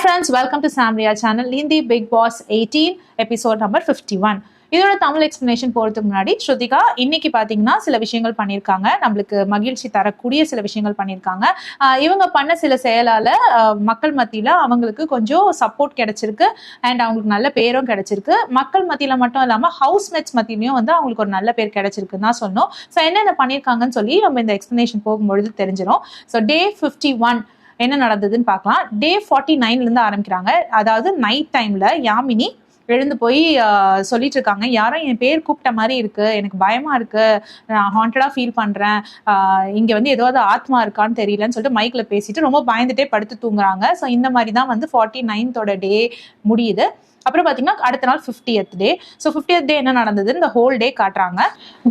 friends, welcome to Samria channel in the Big Boss 18 episode number 51. இதோட Tamil explanation போறதுக்கு முன்னாடி ஸ்ருதிகா இன்னைக்கு பாத்தீங்கன்னா சில விஷயங்கள் பண்ணியிருக்காங்க, நம்மளுக்கு மகிழ்ச்சி தரக்கூடிய சில விஷயங்கள் பண்ணியிருக்காங்க. இவங்க பண்ண சில செயலால மக்கள் மத்தியில அவங்களுக்கு கொஞ்சம் சப்போர்ட் கிடைச்சிருக்கு அண்ட் அவங்களுக்கு நல்ல பேரும் கிடைச்சிருக்கு. மக்கள் மத்தியில மட்டும் இல்லாம ஹவுஸ்மேட்ஸ் மத்தியிலையும் வந்து அவங்களுக்கு ஒரு நல்ல பேர் கிடைச்சிருக்குன்னு தான் சொன்னோம். ஸோ என்னென்ன பண்ணியிருக்காங்கன்னு சொல்லி நம்ம இந்த எக்ஸ்பிளனேஷன் போகும்பொழுது தெரிஞ்சிடும். ஸோ டே 51 என்ன நடந்ததுன்னு பார்க்கலாம். டே 49ல இருந்து ஆரம்பிக்கிறாங்க. அதாவது நைட் டைம்ல யாமினி எழுந்து போய் சொல்லிட்டு இருக்காங்க, யாரும் என் பேர் கூப்பிட்ட மாதிரி இருக்கு, எனக்கு பயமா இருக்கு, நான் ஹாண்டடா ஃபீல் பண்றேன், இங்க வந்து ஏதாவது ஆத்மா இருக்கான்னு தெரியலன்னு சொல்லிட்டு மைக்ல பேசிட்டு ரொம்ப பயந்துட்டே படுத்து தூங்குறாங்க. ஸோ இந்த மாதிரி தான் வந்து 49th டே முடியுது. அப்புறம் பார்த்தீங்கன்னா அடுத்த நாள் 50th டே. ஸோ 50th டே என்ன நடந்தது இந்த ஹோல் டே காட்டுறாங்க.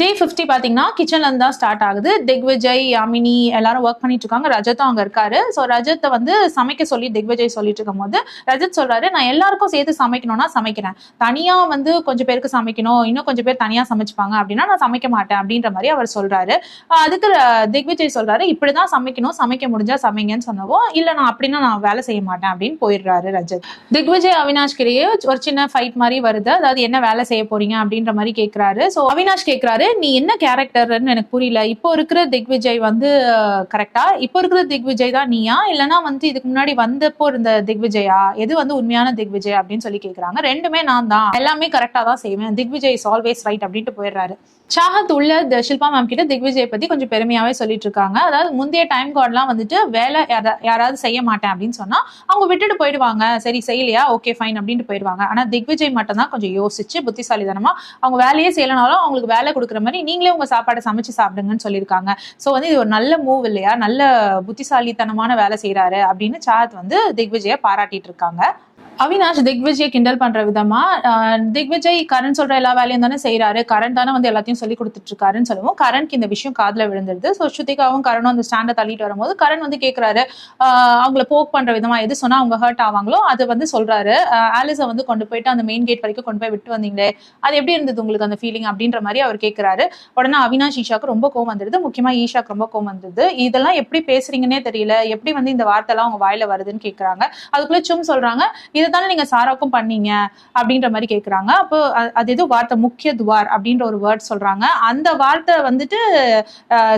டே 50 பார்த்தீங்கன்னா கிச்சன்ல இருந்து தான் ஸ்டார்ட் ஆகுது. திக்விஜய், யாமினி எல்லாரும் ஒர்க் பண்ணிட்டு இருக்காங்க. ரஜத்தும் அங்கே இருக்காரு. ஸோ ரஜத்தை வந்து சமைக்க சொல்லி திக்விஜய் சொல்லிட்டு இருக்கும் போது ரஜத் சொல்றாரு, நான் எல்லாருக்கும் சேர்த்து சமைக்கணும்னா சமைக்கிறேன், தனியா வந்து கொஞ்சம் பேருக்கு சமைக்கணும், இன்னும் கொஞ்சம் பேர் தனியா சமைச்சுப்பாங்க அப்படின்னா நான் சமைக்க மாட்டேன் அப்படின்ற மாதிரி அவர் சொல்றாரு. அதுக்கு திக்விஜய் சொல்றாரு, இப்படிதான் சமைக்கணும், சமைக்க முடிஞ்சா சமைங்கன்னு சொன்னவோ, இல்ல நான் அப்படின்னா நான் வேலை செய்ய மாட்டேன் அப்படின்னு போயிடுறாரு ரஜத். திக்விஜய் அவினாஷ் கிட்டே ஒரு சின்ன ஃபைட் மாதிரி வருது. அதாவது என்ன வேலை செய்ய போறீங்க அப்படின்ற மாதிரி கேட்கிறாரு. ஸோ அவினாஷ் கேட்கிறாரு, நீ என்ன கேரக்டர்னு எனக்கு புரியல, இப்போ இருக்கிற திக்விஜய் வந்து கரெக்டா, இப்போ இருக்கிற திக்விஜய் தான் நீயா, இல்லைன்னா வந்து இதுக்கு முன்னாடி வந்தப்போ இருந்த திக்விஜயா, எது வந்து உண்மையான திக்விஜய் அப்படின்னு சொல்லி கேட்கறாங்க. ரெண்டுமே நான் தான், எல்லாமே கரெக்டா தான் செய்வேன், திக்விஜய் இஸ் ஆல்வேஸ் ரைட் அப்படின்ட்டு போயிடுறாரு. சாஹத் உள்ள ஷில்பா மேம் கிட்ட திக்விஜய் பத்தி கொஞ்சம் பெருமையாவே சொல்லிட்டு இருக்காங்க. அதாவது முந்தைய டைம் கார்ட்லாம் வந்துட்டு வேலை யாராவது செய்ய மாட்டேன் அப்படின்னு சொன்னா அவங்க விட்டுட்டு போயிடுவாங்க, சரி செய்யலையா ஓகே ஃபைன் அப்படின்ட்டு போயிடுவாங்க. ஆனா திக்விஜய் மட்டும் தான் கொஞ்சம் யோசிச்சு புத்திசாலித்தனமா அவங்க வேலையே செய்யலனாலும் அவங்களுக்கு வேலை கொடுக்குற மாதிரி நீங்களே உங்க சாப்பாடை சமைச்சு சாப்பிடுங்கன்னு சொல்லியிருக்காங்க. ஸோ வந்து இது ஒரு நல்ல மூவ் இல்லையா, நல்ல புத்திசாலித்தனமான வேலை செய்யறாரு அப்படின்னு சாஹத் வந்து திக்விஜய பாராட்டிட்டு இருக்காங்க. அவினாஷ் திக்விஜய் கிண்டல் பண்ற விதமா, திக்விஜய் கரண் சொல்ற எல்லா வேலையும் தானே செய்யறாரு, கரண் தானே வந்து எல்லாத்தையும் சொல்லி கொடுத்துட்டு இருக்காருன்னு சொல்லுவோம். கரண்க்கு இந்த விஷயம் காதுல விழுந்துருது. ஸோ ஸ்ருதிகாவும் கரணும் அந்த ஸ்டாண்டை தள்ளிட்டு வரும்போது கரண் வந்து கேட்கிறாரு, அவங்கள போக் பண்ற விதமா எது சொன்னா அவங்க ஹர்ட் ஆவாங்களோ அது வந்து சொல்றாரு. ஆலிஸை வந்து கொண்டு போயிட்டு அந்த மெயின் கேட் வரைக்கும் கொண்டு போய் விட்டு வந்தீங்களே, அது எப்படி இருந்தது உங்களுக்கு அந்த ஃபீலிங் அப்படின்ற மாதிரி அவர் கேட்கிறாரு. உடனே அவினாஷ் ஈஷாக்கு ரொம்ப கோவம் வந்துருது, முக்கியமா ஈஷாக்கு ரொம்ப கோவம் வந்துருது. இதெல்லாம் எப்படி பேசுறீங்கன்னே தெரியல, எப்படி வந்து இந்த வார்த்தை எல்லாம் அவங்க வாயில வருதுன்னு கேட்கறாங்க. அதுக்குள்ள சும் சொல்றாங்க, தானே நீங்க சாராக்கும் பண்ணீங்க அப்படின்ற மாதிரி கேக்குறாங்க. அப்போ அது ஏதோ வார்த்தை முக்கிய துவார் அப்படின்ற ஒரு வேர்ட் சொல்றாங்க. அந்த வார்த்தை வந்துட்டு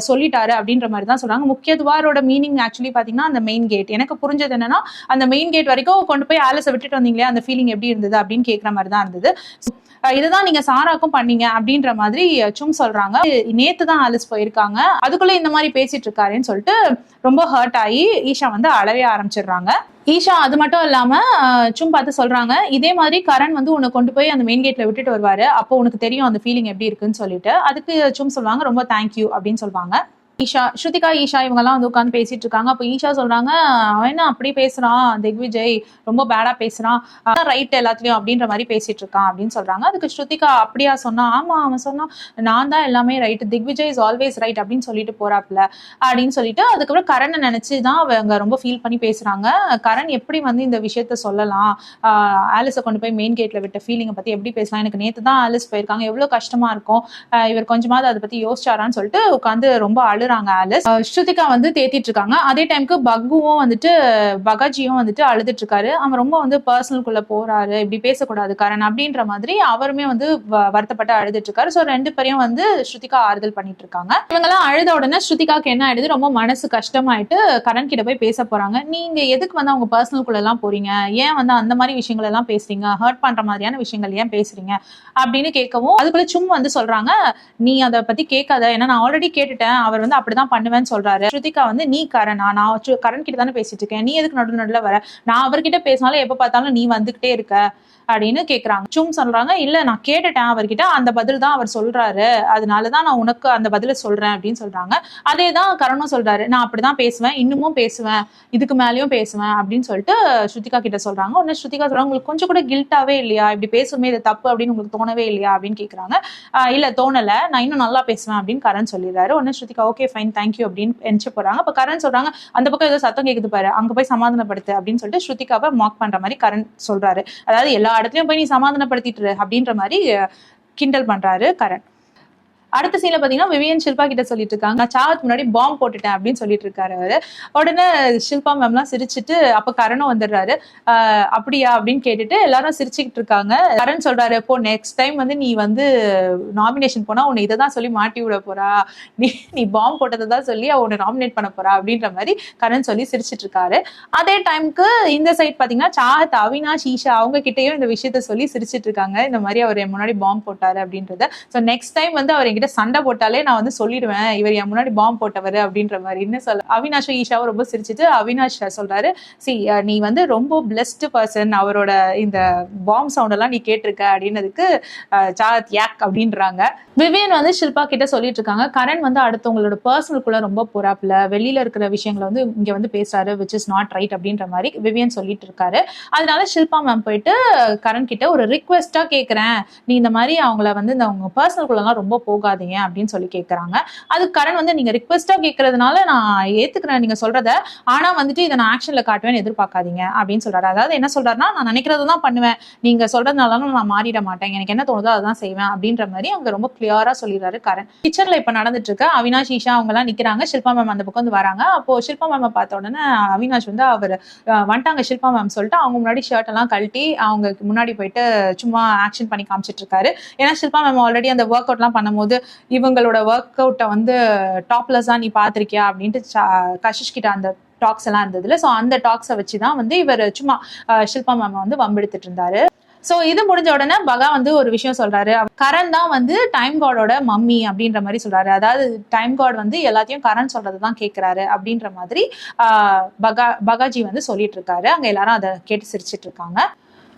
சொல்லிட்டாரு அப்படின்ற மாதிரி தான் சொல்றாங்க. முக்கிய துவாரோட மீனிங் ஆக்சுவலி பாத்தீங்கன்னா அந்த மெயின் கேட். எனக்கு புரிஞ்சது என்னன்னா அந்த மெயின் கேட் வரைக்கும் கொண்டு போய் ஆலிஸை விட்டுட்டு வந்தீங்களே அந்த ஃபீலிங் எப்படி இருந்தது அப்படின்னு கேட்கிற மாதிரி தான் இருந்தது. இதுதான் நீங்க சாராக்கும் பண்ணீங்க அப்படின்ற மாதிரி சும் சொல்றாங்க. நேத்து தான் ஆலிஸ் போயிருக்காங்க, அதுக்குள்ள இந்த மாதிரி பேசிட்டு இருக்காருன்னு சொல்லிட்டு ரொம்ப ஹர்ட் ஆகி ஈஷா வந்து அழவே ஆரம்பிச்சிடுறாங்க. ஈஷா அது மட்டும் இல்லாம சும் பார்த்து சொல்றாங்க, இதே மாதிரி கரண் வந்து உன்னை கொண்டு போய் அந்த மெயின் கேட்ல விட்டுட்டு வருவாரு, அப்போ உனக்கு தெரியும் அந்த ஃபீலிங் எப்படி இருக்குன்னு சொல்லிட்டு. அதுக்கு சும் சொல்லுவாங்க, ரொம்ப தேங்க்யூ அப்படின்னு சொல்லுவாங்க. ஈஷா, ஸ்ருதிகா, ஈஷா இவங்க எல்லாம் வந்து உட்காந்து பேசிட்டு இருக்காங்க. அப்போ ஈஷா சொல்றாங்க, அவன் என்ன அப்படி பேசுறான், திக்விஜய் ரொம்ப பேடா பேசுறான், ரைட் எல்லாத்துலயும் அப்படின்ற மாதிரி பேசிட்டு இருக்கான் அப்படின்னு சொல்றாங்க. அதுக்கு ஸ்ருதிகா, அப்படியா சொன்னா, ஆமா அவன் சொன்னா நான் தான் எல்லாமே right, Digvijay is always right அப்படின்னு சொல்லிட்டு போறாப்ல அப்படின்னு சொல்லிட்டு அதுக்கப்புறம் கரணை நினைச்சுதான் அவங்க ரொம்ப ஃபீல் பண்ணி பேசுறாங்க. கரண் எப்படி வந்து இந்த விஷயத்த சொல்லலாம், ஆலிஸை கொண்டு போய் மெயின் கேட்ல விட்ட ஃபீலிங்கை பத்தி எப்படி பேசலாம், எனக்கு நேத்து தான் ஆலிஸ் போயிருக்காங்க, எவ்வளவு கஷ்டமா இருக்கும், இவர் கொஞ்சமாவது அதை பத்தி யோசிச்சாரான்னு சொல்லிட்டு உட்காந்து ரொம்ப அழுறாங்க. ஆலிஸ் ஸ்ருதிகா வந்து தேத்திட்டு இருக்காங்க. அதே டைமுக்கு பக்குவும் வந்துட்டு பகாஜியும் வந்துட்டு அழுதுட்டு இருக்காரு. அவன் ரொம்ப வந்து பர்சனலுக்குள்ள போறாரு, இப்படி பேசக்கூடாது கரண் அப்படின்ற மாதிரி அவருமே வந்து வருத்தப்பட்டு அழுதுட்டு இருக்காரு. ஸோ ரெண்டு பேரையும் வந்து ஸ்ருதிகா ஆறுதல் பண்ணிட்டு இருக்காங்க. இவங்க எல்லாம் அழுத உடனே ஸ்ருதிகாக்கு என்ன ஆயிடுது, ரொம்ப மனசு கஷ்டமாயிட்டு கரண் கிட்ட போய் பேச போறாங்க. நீங்க எதுக்கு வந்து அவங்க பர்சனலுக்குள்ள எல்லாம் போறீங்க, ஏன் வந்து அந்த மாதிரி விஷயங்கள் எல்லாம் பேசுறீங்க, ஹர்ட் பண்ற மாதிரியான விஷயங்கள் ஏன் பேசுறீங்க அப்படின்னு கேட்கவும் அதுக்குள்ள சும்மா வந்து சொல்றாங்க, நீ அதை பத்தி கேட்காத, ஏன்னா நான் ஆல்ரெடி கேட்டுட்டேன், அவர் வந்து அப்படிதான் பண்ணுவேன்னு சொல்றாரு. ஸ்ருதிகா வந்து, நீ கரணா, நான் கரண் கிட்ட தானே பேசிட்டு இருக்கேன், நீ எதுக்கு நடுநடுல வர, நான் அவர்கிட்ட பேசினாலும் எப்ப பார்த்தாலும் நீ வந்துகிட்டே இருக்க அப்படின்னு கேக்குறாங்க. சும் சொல்றாங்க, இல்ல நான் கேட்டுட்டேன் அவர்கிட்ட, அந்த பதில் தான் அவர் சொல்றாரு, அதனாலதான் நான் உனக்கு அந்த பதில சொல்றேன் அப்படின்னு சொல்றாங்க. அதேதான் கரணும் சொல்றாரு, நான் அப்படிதான் பேசுவேன், இன்னமும் பேசுவேன், இதுக்கு மேலயும் பேசுவேன் அப்படின்னு சொல்லிட்டு ஸ்ருதிகா கிட்ட சொல்றாங்க. உடனே ஸ்ருதிகா சொல்றாங்க, உங்களுக்கு கொஞ்சம் கூட கில்ட்டாவே இல்லையா, இப்படி பேசுமே இது தப்பு அப்படின்னு உங்களுக்கு தோணவே இல்லையா அப்படின்னு கேக்குறாங்க. இல்ல தோணல, நான் இன்னும் நல்லா பேசுவேன் அப்படின்னு கரண் சொல்லிடுறாரு. உடனே ஸ்ருதிகா ஓகே ஃபைன் தேங்க்யூ அப்படின்னு என்ச்சு போறாங்க. அப்ப கரண் சொல்றாங்க, அந்த பக்கம் ஏதோ சத்தம் கேக்குது பாரு, அங்க போய் சமாதானப்படுத்து அப்படின்னு சொல்லிட்டு ஸ்ருதிகாவை மார்க் பண்ற மாதிரி கரண் சொல்றாரு. அதாவது எல்லா இடத்துலயும் போய் நீ சமாதானப்படுத்திட்டு அப்படின்ற மாதிரி கிண்டல் பண்றாரு கரண். அடுத்த சீன்ல பாத்தீங்கன்னா விவியன் ஷில்பா கிட்ட சொல்லிட்டு இருக்காங்க, நான் சாகத்துக்கு முன்னாடி பாம்பு போட்டுட்டேன் அப்படின்னு சொல்லிட்டு இருக்காரு அவரு. உடனே ஷில்பா மேம்லாம் சிரிச்சுட்டு அப்ப கரணும் வந்துடுறாரு. அப்படியா அப்படின்னு கேட்டுட்டு எல்லாரும் சிரிச்சுக்கிட்டு இருக்காங்க. கரண் சொல்றாரு, இப்போ நெக்ஸ்ட் டைம் வந்து நீ வந்து நாமினேஷன் போனா உன்னை இதைதான் சொல்லி மாட்டி விட போறா, நீ பாம்பு போட்டதை தான் சொல்லி உன்னை நாமினேட் பண்ண போறா அப்படின்ற மாதிரி கரண் சொல்லி சிரிச்சிட்டு இருக்காரு. அதே டைமுக்கு இந்த சைட் பாத்தீங்கன்னா சாகத், அவினாஷ், ஈஷா அவங்க கிட்டயும் இந்த விஷயத்த சொல்லி சிரிச்சிட்டு இருக்காங்க, இந்த மாதிரி அவர் என் முன்னாடி பாம்பு போட்டாரு அப்படின்றத. ஸோ நெக்ஸ்ட் டைம் வந்து அவர் என்கிட்ட சண்டை போட்டாலே நான் வந்து சொல்லிடுவேன் இவர் என் முன்னாடி பாம்பு போட்டவர் அப்படின்ற மாதிரி இன்னும் சொல்ல. அவினாஷும் ஈஷாவும் ரொம்ப சிரிச்சிட்டு அவினாஷ் சொல்றாரு, சி நீ வந்து ரொம்ப பிளஸ்டு பர்சன், அவரோட இந்த பாம்பு சவுண்ட் எல்லாம் நீ கேட்டிருக்க அப்படின்னதுக்கு சாகத் யாக் அப்படின்றாங்க. விவியன் வந்து ஷில்பா கிட்ட சொல்லிட்டு இருக்காங்க, கரண் வந்து அடுத்தவங்களோட பர்சனலுக்குள்ள ரொம்ப போறாப்புல, வெளியில இருக்கிற விஷயங்களை வந்து இங்க வந்து பேசுறாரு, விச் இஸ் நாட் ரைட் அப்படின்ற மாதிரி விவியன் சொல்லிட்டு இருக்காரு. அதனால ஷில்பா மேம் போயிட்டு கரண் கிட்ட ஒரு ரிக்வெஸ்டா கேட்கிறேன், நீ இந்த மாதிரி அவங்கள வந்து இந்த அவங்க பர்சனலுக்குள்ளலாம் ரொம்ப போகாதீங்க அப்படின்னு சொல்லி கேட்கறாங்க. அது கரண் வந்து நீங்க ரிக்வெஸ்டா கேட்கறதுனால நான் ஏத்துக்கிறேன் நீங்க சொல்றத, ஆனா வந்துட்டு இதை நான் ஆக்ஷன்ல காட்டுவேன்னு எதிர்பார்க்காதீங்க அப்படின்னு சொல்றாரு. அதாவது என்ன சொல்றாருன்னா, நான் நினைக்கிறதான் பண்ணுவேன், நீங்க சொல்றதுனால நான் மாறிட மாட்டேன், எனக்கு என்ன தோணுதோ அதான் செய்வேன் அப்படின்ற மாதிரி அவங்க ரொம்ப கிளியரா சொல்லிடுறாரு கரண். கிச்சன்ல இப்ப நடந்துட்டு இருக்க அவினாஷ், ஈஷா அவங்க எல்லாம் நிக்கிறாங்க, ஷில்பா மேம் அந்த பக்கம் வந்து வராங்க. அப்போ ஷில்பா மேம் பார்த்த உடனே அவினாஷ் வந்து அவர் வந்துட்டாங்க ஷில்பா மேம் சொல்லிட்டு அவங்க முன்னாடி ஷர்ட் எல்லாம் கழட்டி அவங்க முன்னாடி போயிட்டு சும்மா ஆக்ஷன் பண்ணி காமிச்சிட்டு இருக்காரு. ஏன்னா ஷில்பா மேம் ஆல்ரெடி அந்த ஒர்க் அவுட் எல்லாம் பண்ணும்போது இவங்களோட ஒர்க் அவுட்டை வந்து டாப்லெஸ்ஸா நீ பாத்திருக்கியா அப்படின்ட்டு கஷிஷ் கிட்ட அந்த டாக்ஸ் எல்லாம் இருந்ததுல. ஸோ அந்த டாக்ஸை வச்சுதான் வந்து இவர் சும்மா ஷில்பா மேம் வந்து வம்பெடுத்துட்டு இருந்தாரு. சோ இது முடிஞ்ச உடனே பகா வந்து ஒரு விஷயம் சொல்றாரு, கரண் தான் வந்து டைம் காடோட மம்மி அப்படின்ற மாதிரி சொல்றாரு. அதாவது டைம் காட் வந்து எல்லாத்தையும் கரண் சொல்றதுதான் கேட்கிறாரு அப்படின்ற மாதிரி பகாஜி வந்து சொல்லிட்டு இருக்காரு. அங்க எல்லாரும் அதை கேட்டு சிரிச்சிட்டு இருக்காங்க.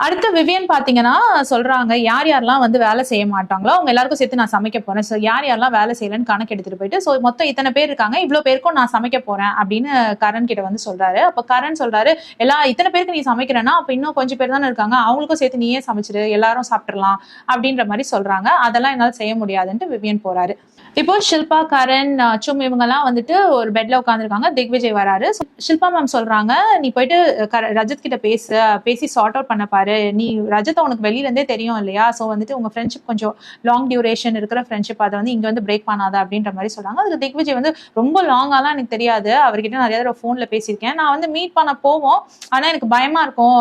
அடுத்து விவியன் பாத்தீங்கன்னா சொல்றாங்க, யார் யாரெல்லாம் வந்து வேலை செய்ய மாட்டாங்களோ அவங்க எல்லாருக்கும் சேர்த்து நான் சமைக்க போறேன், ஸோ யார் யாரெல்லாம் வேலை செய்யலன்னு கணக்கு எடுத்துட்டு போயிட்டு ஸோ மொத்தம் இத்தனை பேர் இருக்காங்க, இவ்வளவு பேருக்கும் நான் சமைக்க போறேன் அப்படின்னு கரண் கிட்ட வந்து சொல்றாரு. அப்ப கரண் சொல்றாரு, இத்தனை பேருக்கு நீ சமைக்கிறேன்னா அப்ப இன்னும் கொஞ்சம் பேர் தானே இருக்காங்க, அவங்களுக்கும் சேர்த்து நீயே சமைச்சிரு, எல்லாரும் சாப்பிட்டுறலாம் அப்படின்ற மாதிரி சொல்றாங்க. அதெல்லாம் என்னால செய்ய முடியாதுன்ட்டு விவியன் போறாரு. இப்போ ஷில்பா, கரண், சும் இவங்க எல்லாம் வந்துட்டு ஒரு பெட்ல உட்காந்துருக்காங்க. திக்விஜய் வராரு. ஷில்பா மேம் சொல்றாங்க, நீ போயிட்டு ரஜத் கிட்ட பேசி சார்ட் அவுட் பண்ண பாரு, நீ ரஜத்தை உனக்கு வெளியில இருந்தே தெரியும் இல்லையா, சோ வந்துட்டு உங்க ஃப்ரெண்ட்ஷிப் கொஞ்சம் லாங் டியூரேஷன் இருக்கிற ஃப்ரெண்ட்ஷிப், அதை வந்து இங்க வந்து பிரேக் பண்ணாத அப்படின்ற மாதிரி சொல்றாங்க. அதுக்கு திக்விஜய் வந்து ரொம்ப லாங்காலாம் எனக்கு தெரியாது, அவர்கிட்ட நிறைய தடவை போன்ல பேசியிருக்கேன், நான் வந்து மீட் பண்ண போவோம், ஆனா எனக்கு பயமா இருக்கும்,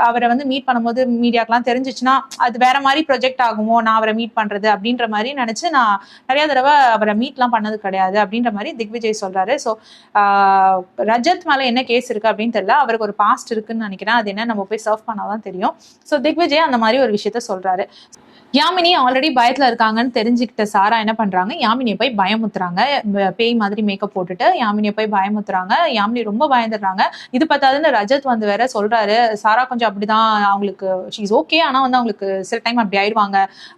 அவரை வந்து மீட் பண்ணும்போது மீடியாக்கெல்லாம் தெரிஞ்சிச்சுன்னா அது வேற மாதிரி ப்ரொஜெக்ட் ஆகுமோ நான் அவரை மீட் பண்றது அப்படின்ற மாதிரி நினைச்சு நான் நிறைய தடவை அவரை மீட்லாம் பண்ணது கிடையாது அப்படின்ற மாதிரி திக்விஜய் சொல்றாரு. ஸோ ரஜத் மேல என்ன கேஸ் இருக்கு அப்படின்னு தெரியல, அவருக்கு ஒரு பாஸ்ட் இருக்குன்னு நினைக்கிறேன், அது என்ன நம்ம போய் சர்வ் பண்ணாதான் தெரியும். ஸோ திக்விஜய் அந்த மாதிரி ஒரு விஷயத்த சொல்றாரு. யாமினி ஆல்ரெடி பயத்துல இருக்காங்கன்னு தெரிஞ்சுக்கிட்ட சாரா என்ன பண்றாங்க, யாமினியை போய் பயமுத்துறாங்க. பேய் மாதிரி மேக்கப் போட்டுட்டு யாமினியை போய் பயமுத்துறாங்க. யாமினி ரொம்ப பயந்துடுறாங்க. இது பார்த்தாதுன்னு ரஜத் வந்து வேற சொல்றாரு, சாரா கொஞ்சம் அப்படிதான், அவங்களுக்கு ஷீஸ் ஓகே, ஆனா வந்து அவங்களுக்கு சில டைம் அப்படி ஆயிடுவாங்க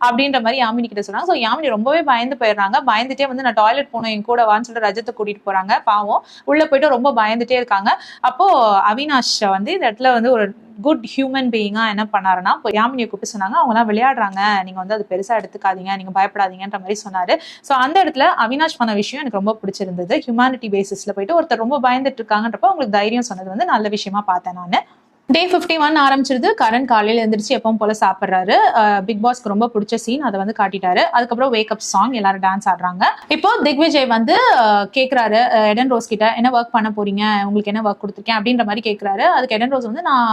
அப்படின்ற மாதிரி யாமினி கிட்ட சொல்றாங்க. ஸோ யாமினி ரொம்பவே பயந்து போயிடுறாங்க. பயந்துட்டே வந்து நான் டாய்லெட் போனோம் என் கூட வான்னு சொல்லிட்டு ரஜத்தை கூட்டிட்டு போறாங்க. பாவம் உள்ள போயிட்டு ரொம்ப பயந்துட்டே இருக்காங்க. அப்போ அவினாஷ் வந்து இந்த இடத்துல வந்து ஒரு குட் ஹியூமன் பீயிங்கா என்ன பண்ணாருன்னா, யாமினியை கூப்பிட்டு சொன்னாங்க, அவங்க எல்லாம் விளையாடுறாங்க, நீங்க வந்து அது பெருசா எடுத்துக்காதீங்க, நீங்க பயப்படாதீங்கன்ற மாதிரி சொன்னாரு. சோ அந்த இடத்துல அவினாஷ் பண்ண விஷயம் எனக்கு ரொம்ப பிடிச்சிருந்தது. ஹியூமானிட்டி பேசிஸ்ல போயிட்டு ஒருத்தர் ரொம்ப பயந்துட்டு இருக்காங்கன்றப்ப உங்களுக்கு தைரியம் சொன்னது வந்து நல்ல விஷயமா பார்த்தேன் நானு. டே 51 ஆரம்பிச்சிருது. கரண் காலையில எழுந்திரிச்சு எப்பவும் போல சாப்பிடுறாரு. பிக் பாஸ்க்கு ரொம்ப பிடிச்ச சீன் அதை வந்து காட்டிட்டாரு. அதுக்கப்புறம் வேக்கப் சாங், எல்லாரும் டான்ஸ் ஆடுறாங்க. இப்போ திக்விஜய் வந்து கேட்கிறாரு எடன் ரோஸ் கிட்ட, என்ன ஒர்க் பண்ண போறீங்க, உங்களுக்கு என்ன ஒர்க் கொடுத்துருக்கேன் அப்படின்ற மாதிரி கேட்கிறாரு. அதுக்கு எடன் ரோஸ் வந்து, நான்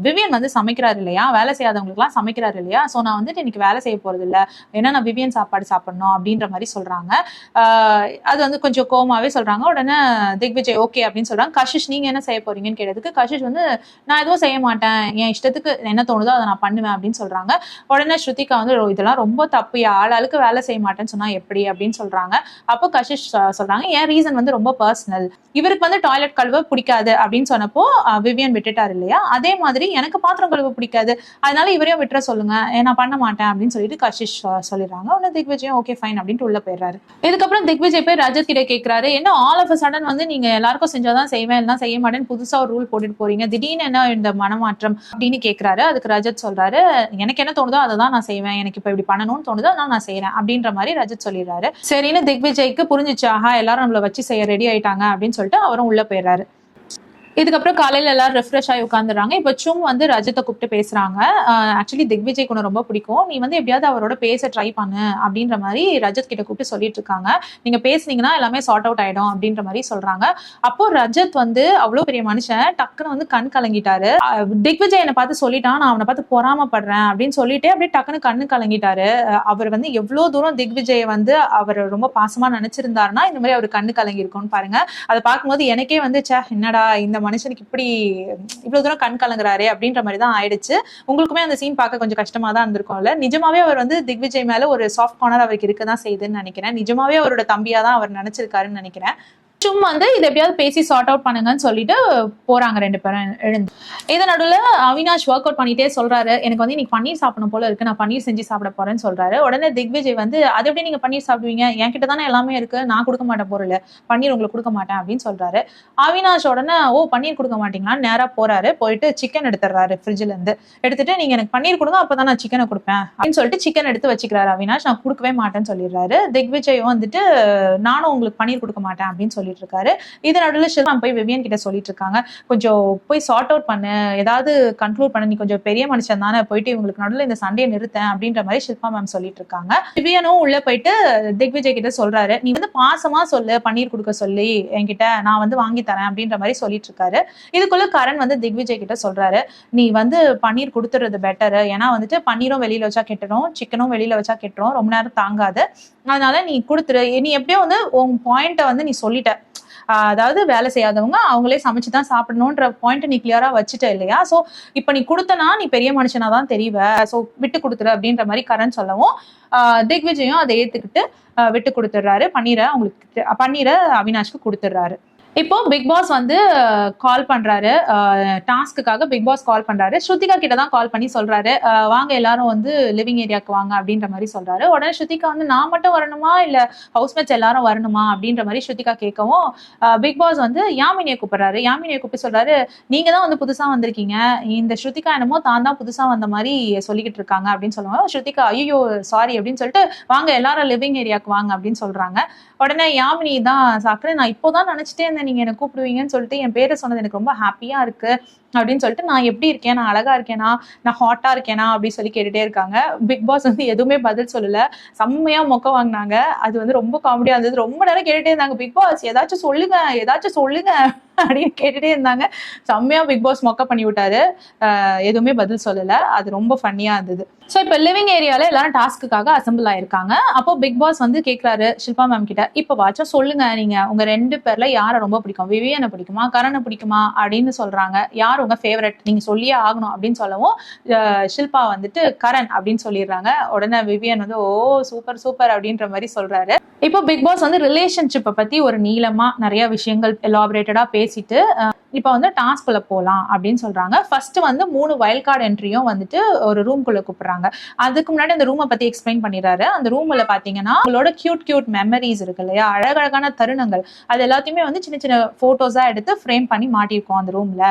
விவியன் வந்து சமைக்கிறாரு இல்லையா, வேலை செய்யாதவங்களுக்கு எல்லாம் சமைக்கிறாரு இல்லையா, சோ நான் வந்துட்டு இன்னைக்கு வேலை செய்ய போறது இல்ல, ஏன்னா நான் விவியன் சாப்பாடு சாப்பிடணும் அப்படின்ற மாதிரி சொல்றாங்க. அது வந்து கொஞ்சம் கோமாவே சொல்றாங்க. உடனே திக்விஜய் ஓகே அப்படின்னு சொல்றாங்க. கஷிஷ் நீங்க என்ன செய்ய போறீங்கன்னு கேட்டதுக்கு கஷிஷ் வந்து, நான் எதுவும் செய்ய மாட்டேன், என் இஷ்டத்துக்கு என்ன தோணுதோ அதை நான் பண்ணுவேன் அப்படின்னு சொல்றாங்க. உடனே ஸ்ருதிகா வந்து, இதெல்லாம் ரொம்ப தப்பு, ஆளாளுக்கு வேலை செய்ய மாட்டேன்னு சொன்னா எப்படி அப்படின்னு சொல்றாங்க. அப்போ கஷிஷ் சொல்றாங்க, என் ரீசன் வந்து ரொம்ப பர்சனல், இவருக்கு வந்து டாய்லெட் கழுவ பிடிக்காது அப்படின்னு சொன்னப்போ விவியன் விட்டுட்டாரு இல்லையா, அதே மாதிரி எனக்கு பாத்திரம் கழுவ பிடிக்காது, அதனால இவரையும் விட்டுற சொல்லுங்க, நான் பண்ண மாட்டேன் அப்படின்னு சொல்லிட்டு கஷிஷ் சொல்லிடுறாங்க. உடனே திக்விஜயம் ஓகே ஃபைன் அப்படின்ட்டு உள்ள போயிடுறாரு. இதுக்கப்புறம் திக்விஜய் போய் ரஜத் கிட்ட கேட்கிறாரு, என்ன ஆல் ஆஃப் அ சடன் வந்து நீங்க எல்லாருக்கும் செஞ்சாதான் செய்வேன், எல்லாம் செய்ய மாட்டேன்னு புதுசா ஒரு ரூல் போட்டுட்டு போறீங்க, திடீர்னு என்ன இந்த மனமாற்றம் அப்படின்னு கேட்கிறாரு. அதுக்கு ரஜத் சொல்றாரு, எனக்கு என்ன தோணுதோ அதை தான் நான் செய்வேன், எனக்கு இப்ப இப்படி பண்ணணும்னு தோணுதோ அதான் நான் செய்யறேன் அப்படின்ற மாதிரி ரஜத் சொல்லிடுறாரு. சரின்னு திக்விஜய்க்கு புரிஞ்சிச்சு, ஆஹா எல்லாரும் நம்மள வச்சு செய்ய ரெடி ஆயிட்டாங்க அப்படின்னு சொல்லிட்டு அவரும் உள்ள போயிடுறாரு. இதுக்கப்புறம் காலையில எல்லாரும் ரெஃப்ரெஷ் ஆகி உட்காந்துறாங்க. இப்போ சும் வந்து ரஜத்தை கூப்பிட்டு பேசுறாங்க. ஆக்சுவலி திக்விஜய் உனக்கு ரொம்ப பிடிக்கும், நீ வந்து எப்படியாவது அவரோட பேச ட்ரை பண்ணு அப்படின்ற மாதிரி ரஜத் கிட்ட கூப்பிட்டு சொல்லிட்டு இருக்காங்க. நீங்க பேசுனீங்கன்னா எல்லாமே சார்ட் அவுட் ஆயிடும் அப்படின்ற மாதிரி சொல்றாங்க. அப்போ ரஜத் வந்து அவ்வளவு பெரிய மனுஷன் டக்குன்னு வந்து கண் கலங்கிட்டாரு. திக்விஜய் என்னை பார்த்து சொல்லிட்டான், நான் அவனை பார்த்து பொறாமப்படுறேன் அப்படின்னு சொல்லிட்டு அப்படியே டக்குன்னு கண்ணு கலங்கிட்டாரு. அவர் வந்து எவ்வளவு தூரம் திக்விஜயை வந்து அவர் ரொம்ப பாசமா நினைச்சிருந்தாருன்னா இந்த மாதிரி அவர் கண்ணு கலங்கி இருக்கும்னு பாருங்க. அதை பார்க்கும்போது எனக்கே வந்து என்னடா இந்த மனுஷனுக்கு இப்படி இவ்வளவு தூரம் கண் கலங்குறாரு அப்படின்ற மாதிரி தான் ஆயிடுச்சு. உங்களுக்குமே அந்த சீன் பார்க்க கொஞ்சம் கஷ்டமா தான் இருந்திருக்கும்ல. நிஜமாவே அவர் வந்து திக்விஜய் மேல ஒரு சாஃப்ட் கார்னர் அவருக்கு இருக்கதான் செய்யுதுன்னு நினைக்கிறேன். நிஜமாவே அவரோட தம்பியா தான் அவர் நினைச்சிருக்காருன்னு நினைக்கிறேன். சும்மா வந்து இதை எப்படியாவது பேசி சார்ட் அவுட் பண்ணுங்கன்னு சொல்லிட்டு போறாங்க ரெண்டு பேரும் எழுந்து. இதை நடுவில் அவினாஷ் ஒர்க் அவுட் பண்ணிட்டே சொல்றாரு, எனக்கு வந்து இன்னைக்கு பன்னீர் சாப்பிடணும் போல இருக்கு, நான் பன்னீர் செஞ்சு சாப்பிட போறேன்னு சொல்றாரு. உடனே திக்விஜய் வந்து அது எப்படி நீங்க பன்னீர் சாப்பிடுவீங்க, என்கிட்ட தானே எல்லாமே இருக்கு, நான் கொடுக்க மாட்டேன் பொருள், பன்னீர் உங்களுக்கு கொடுக்க மாட்டேன் அப்படின்னு சொல்றாரு. அவினாஷ் உடனே பன்னீர் கொடுக்க மாட்டீங்களான்னு நேரா போறாரு. போயிட்டு சிக்கன் எடுத்துறாரு ஃப்ரிட்ஜ்ல இருந்து. எடுத்துட்டு நீங்க எனக்கு பன்னீர் கொடுங்க, அப்பதான் நான் சிக்கனை கொடுப்பேன் அப்படின்னு சொல்லிட்டு சிக்கன் எடுத்து வச்சுக்கிறாரு அவினாஷ். நான் கொடுக்கவே மாட்டேன்னு சொல்லிடுறாரு. திக்விஜய் வந்துட்டு நானும் உங்களுக்கு பன்னீர் கொடுக்க மாட்டேன் அப்படின்னு சொல்லிட்டு இருக்காரு. இது நடுவில் ஷில்பா போய் விவியன் கிட்ட சொல்லிட்டு இருக்காங்க, கொஞ்சம் போய் சார்ட் அவுட் பண்ணு, ஏதாவது கன்க்ளூட் பண்ணு, நீ கொஞ்சம் பெரிய மனுஷன் தானே, போயிட்டு இவங்களுக்கு நடுவில் இந்த சண்டையை நிறுத்தேன் அப்படின்ற மாதிரி ஷில்பா மேம் சொல்லிட்டு இருக்காங்க. விவியனும் உள்ள போயிட்டு திக்விஜய் கிட்ட சொல்றாரு, நீ வந்து பாசமா சொல்லு, பன்னீர் கொடுக்க சொல்லி என்கிட்ட, நான் வந்து வாங்கி தரேன் அப்படின்ற மாதிரி சொல்லிட்டு இருக்காரு. இதுக்குள்ள கரண் வந்து திக்விஜய் கிட்ட சொல்றாரு, நீ வந்து பன்னீர் கொடுத்துறது பெட்டர், ஏன்னா வந்துட்டு பன்னீரும் வெளியில வச்சா கெட்டுரும், சிக்கனும் வெளியில வச்சா கெட்டுரும், ரொம்ப நேரம் தாங்காது, அதனால நீ கொடுத்துரு, நீ எப்படியோ வந்து உன் பாயிண்ட்டை வந்து நீ சொல்லிட்ட, அதாவது வேலை செய்யாதவங்க அவங்களே சமைச்சுதான் சாப்பிடணும்ன்ற பாயிண்ட் நீ கிளியரா வச்சுட்ட இல்லையா, சோ இப்ப நீ கொடுத்தனா நீ பெரிய மனுஷனா தான் தெரிவ, சோ விட்டு கொடுத்துரு அப்படின்ற மாதிரி கரண் சொல்லவும் திக்விஜயும் அதை ஏத்துக்கிட்டு விட்டு கொடுத்துடுறாரு. பன்னீரை அவினாஷ்க்கு கொடுத்துடுறாரு. இப்போ பிக் பாஸ் வந்து கால் பண்றாரு, டாஸ்க்குக்காக பிக் பாஸ் கால் பண்றாரு. ஸ்ருதிகா கிட்ட தான் கால் பண்ணி சொல்றாரு, வாங்க எல்லாரும் வந்து லிவிங் ஏரியாவுக்கு வாங்க அப்படின்ற மாதிரி சொல்றாரு. உடனே ஸ்ருதிகா வந்து நான் மட்டும் வரணுமா இல்ல ஹவுஸ்மேட்ஸ் எல்லாரும் வரணுமா அப்படின்ற மாதிரி ஸ்ருதிகா கேட்கவும் பிக் பாஸ் வந்து யாமினியை கூப்பிடுறாரு. யாமினியை கூப்பிட்டு சொல்றாரு, நீங்க தான் வந்து புதுசா வந்திருக்கீங்க, இந்த ஸ்ருதிகா என்னமோ தான் தான் புதுசா வந்த மாதிரி சொல்லிக்கிட்டு இருக்காங்க அப்படின்னு சொல்லுவாங்க. ஸ்ருதிகா ஐயோ சாரி அப்படின்னு சொல்லிட்டு வாங்க எல்லாரும் லிவிங் ஏரியாவுக்கு வாங்க அப்படின்னு சொல்றாங்க. உடனே யாமினி தான் சாப்பிட்டு, நான் இப்போதான் நினைச்சிட்டே இருந்தேன் நீங்க என்ன கூப்பிடுவீங்கன்னு சொல்லிட்டு, என் பேரை சொன்னது எனக்கு ரொம்ப ஹாப்பியா இருக்கு அப்படின்னு சொல்லிட்டு, நான் எப்படி இருக்கேன், நான் அழகா இருக்கேனா, நான் ஹாட்டா இருக்கேனா அப்படின்னு சொல்லி கேட்டுட்டே இருக்காங்க. பிக் பாஸ் வந்து எதுவுமே பதில் சொல்லல, செம்மையா மொக்க வாங்கினாங்க. அது வந்து ரொம்ப காமெடியா இருந்தது. ரொம்ப நேரம் கேட்டுட்டே இருந்தாங்க, பிக் பாஸ் ஏதாச்சும் சொல்லுங்க ஏதாச்சும் சொல்லுங்க அப்படின்னு கேட்டுட்டே இருந்தாங்க. செம்மையா பிக் பாஸ் மொக்க பண்ணி விட்டாரு, எதுவுமே பதில் சொல்லல. அது ரொம்ப ஃபன்னியா இருந்தது. ஸோ இப்போ லிவிங் ஏரியால எல்லாரும் டாஸ்க்குக்காக அசம்பிள் ஆயிருக்காங்க. அப்போ பிக் பாஸ் வந்து கேட்கிறாரு ஷில்பா மேம் கிட்ட, இப்போ வாட்சா சொல்லுங்க, நீங்க உங்க ரெண்டு பேர்ல யாரை ரொம்ப பிடிக்கும், விவியனை பிடிக்குமா கரணை பிடிக்குமா அப்படின்னு சொல்றாங்க. யார் உங்க ஃபேவரட் நீங்க சொல்லியே ஆகணும் அப்படின்னு சொல்லவும் ஷில்பா வந்துட்டு கரண் அப்படின்னு சொல்லிடுறாங்க. உடனே விவியன் வந்து சூப்பர் சூப்பர் அப்படின்ற மாதிரி சொல்றாரு. இப்போ பிக் பாஸ் வந்து ரிலேஷன்ஷிப்பை பத்தி ஒரு நீளமா நிறைய விஷயங்கள் எலாபரேட்டடா பேசிட்டு இப்போ வந்து டாஸ்க்குள்ள போகலாம் அப்படின்னு சொல்றாங்க. ஃபர்ஸ்ட் வந்து 3 வைல்ட் கார்டு என்ட்ரியும் வந்துட்டு ஒரு ரூம்குள்ள கூப்பிடுறாங்க. அதுக்கு முன்னாடி அந்த ரூமை பத்தி எக்ஸ்பிளைன் பண்ணிடுறாரு. அந்த ரூம்ல பாத்தீங்கன்னா உங்களோட கியூட் மெமரிஸ் இருக்கு இல்லையா, அழகழகான தருணங்கள், அது எல்லாத்தையுமே வந்து சின்ன சின்ன போட்டோஸா எடுத்து ஃப்ரேம் பண்ணி மாட்டிருக்கோம் அந்த ரூம்ல.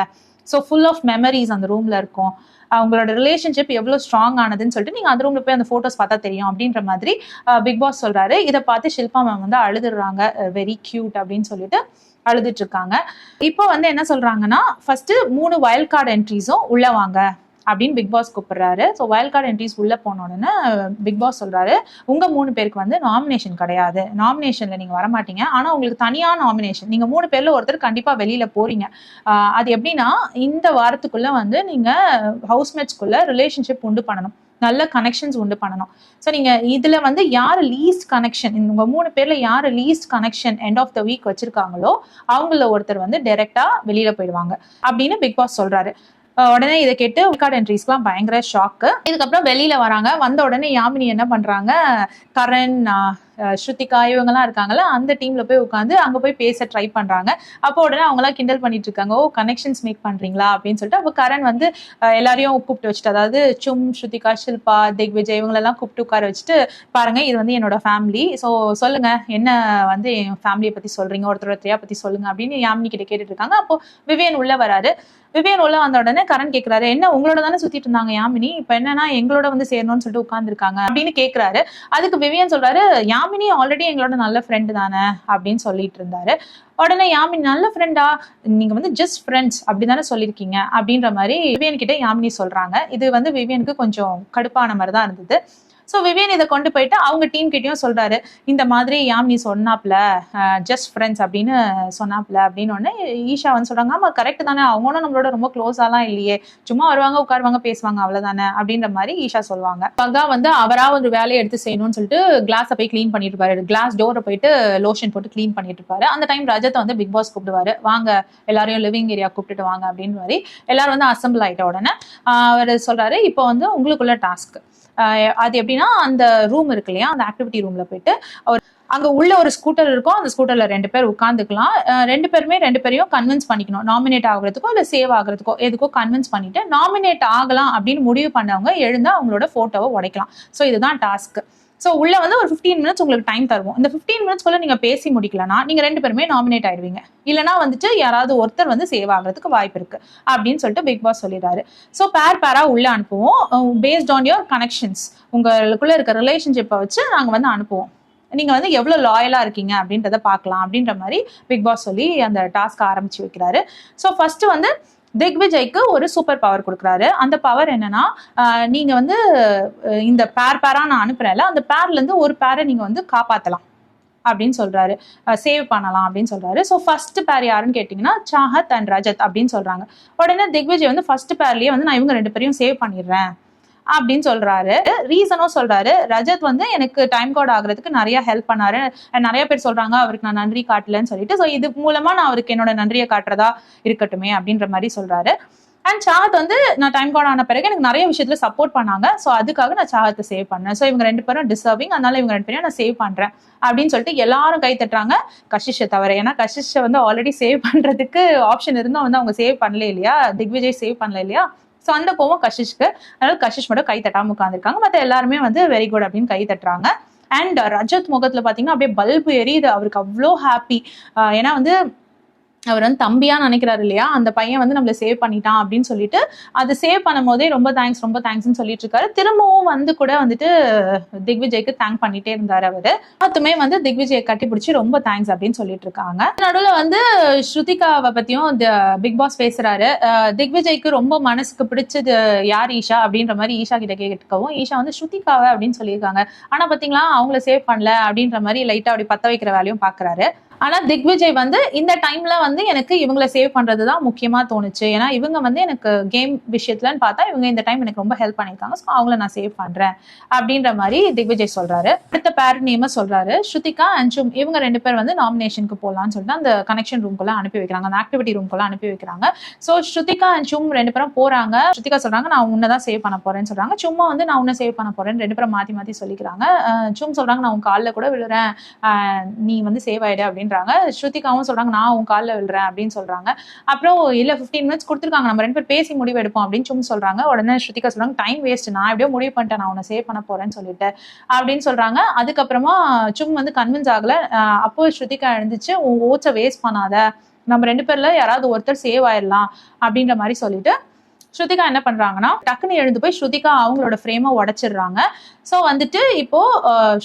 ஸோ ஃபுல் ஆஃப் மெமரிஸ் அந்த ரூம்ல இருக்கும். அவங்களோட ரிலேஷன்ஷிப் எவ்வளவு ஸ்ட்ராங் ஆனதுன்னு சொல்லிட்டு நீங்க அந்த ரூம்ல போய் அந்த போட்டோஸ் பார்த்தா தெரியும் அப்படின்ற மாதிரி பிக் பாஸ் சொல்றாரு. இதை பார்த்து ஷில்பா மேம் வந்து அழுதுடுறாங்க, வெரி கியூட் அப்படின்னு சொல்லிட்டு அழுதுட்டு இருக்காங்க. இப்போ வந்து என்ன சொல்றாங்கன்னா, ஃபர்ஸ்ட் 3 வைல்ட் கார்டு என்ட்ரிஸும் உள்ள வாங்க அப்படின்னு பிக் பாஸ் கூப்பிடுறாரு. ஸோ வைல்ட் கார்டு என்ட்ரிஸ் உள்ள போனோன்னு பிக் பாஸ் சொல்றாரு, உங்க 3 பேருக்கு வந்து நாமினேஷன் கிடையாது, நாமினேஷன்ல நீங்க வரமாட்டீங்க, ஆனா உங்களுக்கு தனியா நாமினேஷன், நீங்க 3 பேர்ல ஒருத்தர் கண்டிப்பா வெளியில போறீங்க. அது எப்படின்னா, இந்த வாரத்துக்குள்ள வந்து நீங்க ஹவுஸ்மேட்ஸ்குள்ள ரிலேஷன்ஷிப் உண்டு பண்ணணும், நல்ல கனெக்ஷன்ஸ் உண்டு பண்ணணும். ஸோ நீங்க இதுல வந்து யாரு லீஸ்ட் கனெக்ஷன், உங்க 3 பேர்ல யாரு least connection end of the week வச்சிருக்காங்களோ அவங்கள ஒருத்தர் வந்து டைரக்டா வெளியில போயிடுவாங்க அப்படின்னு பிக் பாஸ் சொல்றாரு. உடனே இதை கேட்டு கார்டு என்ட்ரிஸ்க்குலாம் பயங்கர ஷாக்கு. இதுக்கப்புறம் வெளியில வராங்க. வந்த உடனே யாமினி என்ன பண்றாங்க, கரண் ஸ்ருதிகா இவங்கெல்லாம் இருக்காங்கல்ல, அந்த டீம்ல போய் உட்காந்து அங்க போய் பேச ட்ரை பண்றாங்க. அப்போ உடனே அவங்களாம் கிண்டல் பண்ணிட்டு இருக்காங்க, கனெக்ஷன்ஸ் மேக் பண்றீங்களா அப்படின்னு சொல்லிட்டு. அப்போ கரண் வந்து எல்லாரையும் கூப்பிட்டு வச்சுட்டு, அதாவது சும், ஸ்ருதிகா, ஷில்பா, திக்விஜய் இவங்களெல்லாம் கூப்பிட்டு உட்கார வச்சுட்டு, பாருங்க இது வந்து என்னோட ஃபேமிலி, ஸோ சொல்லுங்க என்ன வந்து என் ஃபேமிலியை பத்தி சொல்றீங்க, ஒருத்தரையா பத்தி சொல்லுங்க அப்படின்னு யாமினி கிட்ட கேட்டுட்டு இருக்காங்க. அப்போ விவியன் உள்ள வராரு. விவியன் உள்ள வந்த உடனே கரண் கேட்கிறாரு, என்ன உங்களோட தானே சுத்திட்டு இருந்தாங்க யாமினி, இப்ப என்னன்னா எங்களோட வந்து சேரணும்னு சொல்லிட்டு உட்கார்ந்துருக்காங்க அப்படின்னு கேட்கிறாரு. அதுக்கு விவியன் சொல்றாரு, யாமினி ஆல்ரெடி எங்களோட நல்ல ஃப்ரெண்டு தானே அப்படின்னு சொல்லிட்டு இருந்தாரு. உடனே யாமினி நல்ல ஃப்ரெண்டா, நீங்க வந்து ஜஸ்ட் ஃப்ரெண்ட்ஸ் அப்படிதானே சொல்லியிருக்கீங்க அப்படின்ற மாதிரி விவியன் கிட்ட யாமினி சொல்றாங்க. இது வந்து விவியனுக்கு கொஞ்சம் கடுப்பான மாதிரி தான் இருந்தது. ஸோ விவியன் இதை கொண்டு போயிட்டு அவங்க டீம் கிட்டயும் சொல்றாரு, இந்த மாதிரி யாமினி சொன்னாப்ல ஜஸ்ட் ஃப்ரெண்ட்ஸ் அப்படின்னு சொன்னாப்ல அப்படின்னு உடனே ஈஷா வந்து சொல்றாங்க, ஆமா கரெக்ட் தானே, அவங்களும் நம்மளோட ரொம்ப க்ளோஸாலாம் இல்லையே, சும்மா வருவாங்க உட்காருவாங்க பேசுவாங்க அவ்வளவுதானே அப்படின்ற மாதிரி ஈஷா சொல்லுவாங்க. பகா வந்து அவரா ஒரு வேலையை எடுத்து செய்யணும்னு சொல்லிட்டு கிளாஸை போய் கிளீன் பண்ணிட்டு இருப்பாரு, கிளாஸ் டோரை போயிட்டு லோஷன் போட்டு கிளீன் பண்ணிட்டு இருப்பாரு. அந்த டைம் ரஜத்தை வந்து பிக் பாஸ் கூப்பிடுவாரு, வாங்க எல்லாரையும் லிவிங் ஏரியா கூப்பிட்டுட்டு வாங்க அப்படின்னு மாதிரி எல்லாரும் வந்து அசம்பிள் ஆயிட்ட உடனே அவர் சொல்றாரு, இப்போ வந்து உங்களுக்குள்ள டாஸ்க் அது எப்படின்னா, அந்த ரூம் இருக்கு இல்லையா, அந்த ஆக்டிவிட்டி ரூம்ல போயிட்டு அவர் அங்க உள்ள ஒரு ஸ்கூட்டர் இருக்கும், அந்த ஸ்கூட்டர்ல 2 பேர் உட்காந்துக்கலாம். 2 பேரையும் கன்வின்ஸ் பண்ணிக்கணும், நாமினேட் ஆகுறதுக்கோ இல்ல சேவ் ஆகுறதுக்கோ எதுக்கோ கன்வின்ஸ் பண்ணிட்டு நாமினேட் ஆகலாம் அப்படின்னு முடிவு பண்ணவங்க எழுந்து அவங்களோட போட்டோவை உடைக்கலாம். ஸோ இதுதான் டாஸ்க். ஸோ உள்ள வந்து ஒரு 15 மினிட்ஸ் உங்களுக்கு டைம் தருவோம். இந்த 15 மினிட்ஸ்க்குள்ள நீங்க பேசி முடிக்கலன்னா நீங்க 2 பேருமே நாமினேட் ஆயிடுவீங்க, இல்லைன்னா வந்துட்டு யாராவது ஒருத்தர் வந்து சேவ் ஆகுறதுக்கு வாய்ப்பு இருக்கு அப்படின்னு சொல்லிட்டு பிக் பாஸ் சொல்லிடுறாரு. ஸோ பேரா உள்ள அனுப்புவோம், பேஸ்ட் ஆன் யோர் கனெக்ஷன்ஸ், உங்களுக்குள்ள இருக்க ரிலேஷன்ஷிப்பை வச்சு நாங்க வந்து அனுப்புவோம், நீங்க வந்து எவ்வளவு லாயலா இருக்கீங்க அப்படின்றத பார்க்கலாம் அப்படின்ற மாதிரி பிக் பாஸ் சொல்லி அந்த டாஸ்க் ஆரம்பிச்சு வைக்கிறாரு. ஸோ ஃபர்ஸ்ட் வந்து திக்விஜய்க்கு ஒரு சூப்பர் பவர் கொடுக்குறாரு. அந்த பவர் என்னன்னா, நீங்க வந்து இந்த பேரா நான் அனுப்புறேன்ல, அந்த பேர்ல இருந்து ஒரு பேரை நீங்க வந்து காப்பாத்தலாம் அப்படின்னு சொல்றாரு, சேவ் பண்ணலாம் அப்படின்னு சொல்றாரு. ஸோ ஃபர்ஸ்ட் பேர் யாருன்னு கேட்டீங்கன்னா சாஹத் அண்ட் ரஜத் அப்படின்னு சொல்றாங்க. உடனே திக்விஜய் வந்து ஃபர்ஸ்ட் பேர்லயே வந்து நான் இவங்க 2 பேரையும் சேவ் பண்ணிடுறேன் அப்படின்னு சொல்றாரு. ரீசனும் சொல்றாரு, ரஜத் வந்து எனக்கு டைம் கோட் ஆகுறதுக்கு நிறைய ஹெல்ப் பண்ணாரு, நிறைய பேர் சொல்றாங்க அவருக்கு நான் நன்றி காட்டலன்னு சொல்லிட்டு, ஸோ இது மூலமா நான் அவருக்கு என்னோட நன்றியை காட்டுறதா இருக்கட்டுமே அப்படின்ற மாதிரி சொல்றாரு. அண்ட் சாஹத் வந்து நான் டைம் கோட் ஆன பிறகு எனக்கு நிறைய விஷயத்துல சப்போர்ட் பண்ணாங்க, ஸோ அதுக்காக நான் சாஹத்தை சேவ் பண்ணேன், ஸோ இவங்க 2 பேரும் டிசர்விங், அதனால இவங்க 2 பேரையும் நான் சேவ் பண்றேன் அப்படின்னு சொல்லிட்டு எல்லாரும் கை தட்டுறாங்க, கஷிஷை தவிர. ஏன்னா கஷிஷை வந்து ஆல்ரெடி சேவ் பண்றதுக்கு ஆப்ஷன் இருந்தும் வந்து அவங்க சேவ் பண்ணல இல்லையா, திக்விஜய் சேவ் பண்ணல இல்லையா. ஸோ அந்த கோவம் கஷிஷ்க்கு, அதனால கஷிஷ் மட்டும் கை தட்டாம உட்காந்துருக்காங்க, மற்ற எல்லாருமே வந்து வெரி குட் அப்படின்னு கை தட்டுறாங்க. அண்ட் ரஜத் முகத்துல பாத்தீங்கன்னா அப்படியே பல்பு எரியுது, அவருக்கு அவ்வளோ ஹாப்பி. ஏன்னா வந்து அவர் வந்து தம்பியா நினைக்கிறாரு இல்லையா, அந்த பையன் வந்து நம்மள சேவ் பண்ணிட்டான் அப்படின்னு சொல்லிட்டு அது சேவ் பண்ணும் போதே ரொம்ப தேங்க்ஸ்ன்னு சொல்லிட்டு இருக்காரு. திரும்பவும் வந்து கூட வந்துட்டு திக்விஜய்க்கு தேங்க் பண்ணிட்டே இருந்தாரு அவரு. மொத்தமே வந்து திக்விஜயை கட்டி பிடிச்சி ரொம்ப தேங்க்ஸ் அப்படின்னு சொல்லிட்டு இருக்காங்க. நடுவில் வந்து ஸ்ருதிகாவை பத்தியும் பிக் பாஸ் பேசுறாரு. திக்விஜய்க்கு ரொம்ப மனசுக்கு பிடிச்சது யார் ஈஷா அப்படின்ற மாதிரி ஈஷா கிட்ட கேட்கவும், ஈஷா வந்து ஸ்ருதிகாவை அப்படின்னு சொல்லியிருக்காங்க. ஆனா பாத்தீங்களா அவங்கள சேவ் பண்ணல அப்படின்ற மாதிரி லைட்டா அப்படி பத்த வைக்கிற வேலையும் பாக்குறாரு. ஆனா திக்விஜய் வந்து இந்த டைம்ல வந்து எனக்கு இவங்களை சேவ் பண்றதுதான் முக்கியமா தோணுச்சு, ஏன்னா இவங்க வந்து எனக்கு கேம் விஷயத்துலன்னு பார்த்தா இவங்க இந்த டைம் எனக்கு ரொம்ப ஹெல்ப் பண்ணிருக்காங்க, ஸோ அவங்கள நான் சேவ் பண்றேன் அப்படின்ற மாதிரி திக்விஜய் சொல்றாரு. அடுத்த பேர் நேம சொல்றாரு, ஸ்ருதிகா அண்ட் சும், இவங்க 2 பேர் வந்து நாமினேஷனுக்கு போகலான்னு சொல்லிட்டு அந்த கனெக்ஷன் ரூம்குள்ள அனுப்பி வைக்கிறாங்க, அந்த ஆக்டிவிட்டி ரூம்குள்ள அனுப்பி வைக்கிறாங்க. ஸோ ஸ்ருதிகா அண்ட் சும் 2 பேரும் போறாங்க. ஸ்ருதிகா சொல்றாங்க நான் உன்னதான் சேவ் பண்ண போறேன்னு சொல்றாங்க. சும்மா வந்து நான் உன்ன சேவ் பண்ண போறேன்னு 2 பேரும் மாத்தி சொல்லிக்கிறாங்க. சும் சொல்றாங்க நான் உன் காலில் கூட விழுறேன், நீ வந்து சேவ் ஆயிடு அப்படின்றாங்க. ஸ்ருதிகாவும் சொல்றாங்க நான் உன் காலில் விழுறேன் அப்படின்னு சொல்றாங்க. அப்புறம் இல்ல 15 மினிட்ஸ் கொடுத்துருக்காங்க, நம்ம 2 பேர் பேசி முடிவு எடுப்போம் அப்படின்னு சும் சொல்றாங்க. உடனே ஸ்ருதிகா சொல்றாங்க டைம் வேஸ்ட், நான் எப்படியோ முடிவு பண்ணிட்டேன் நான் உன்னை சேவ் பண்ண போறேன்னு சொல்லிட்டு அப்படின்னு சொல்றாங்க. அதுக்கப்புறமா சும் வந்து கன்வின்ஸ் ஆகல. அப்போ ஸ்ருதிகா எழுந்துச்சு, உன் ஓட்ஸை வேஸ்ட் பண்ணாத, நம்ம 2 பேர்ல யாராவது ஒருத்தர் சேவ் ஆயிடலாம் அப்படின்ற மாதிரி சொல்லிட்டு ஸ்ருதிகா என்ன பண்றாங்கன்னா டக்குன்னு எழுந்து போய் ஸ்ருதிகா அவங்களோட ஃப்ரேமை உடைச்சிடுறாங்க. ஸோ வந்துட்டு இப்போ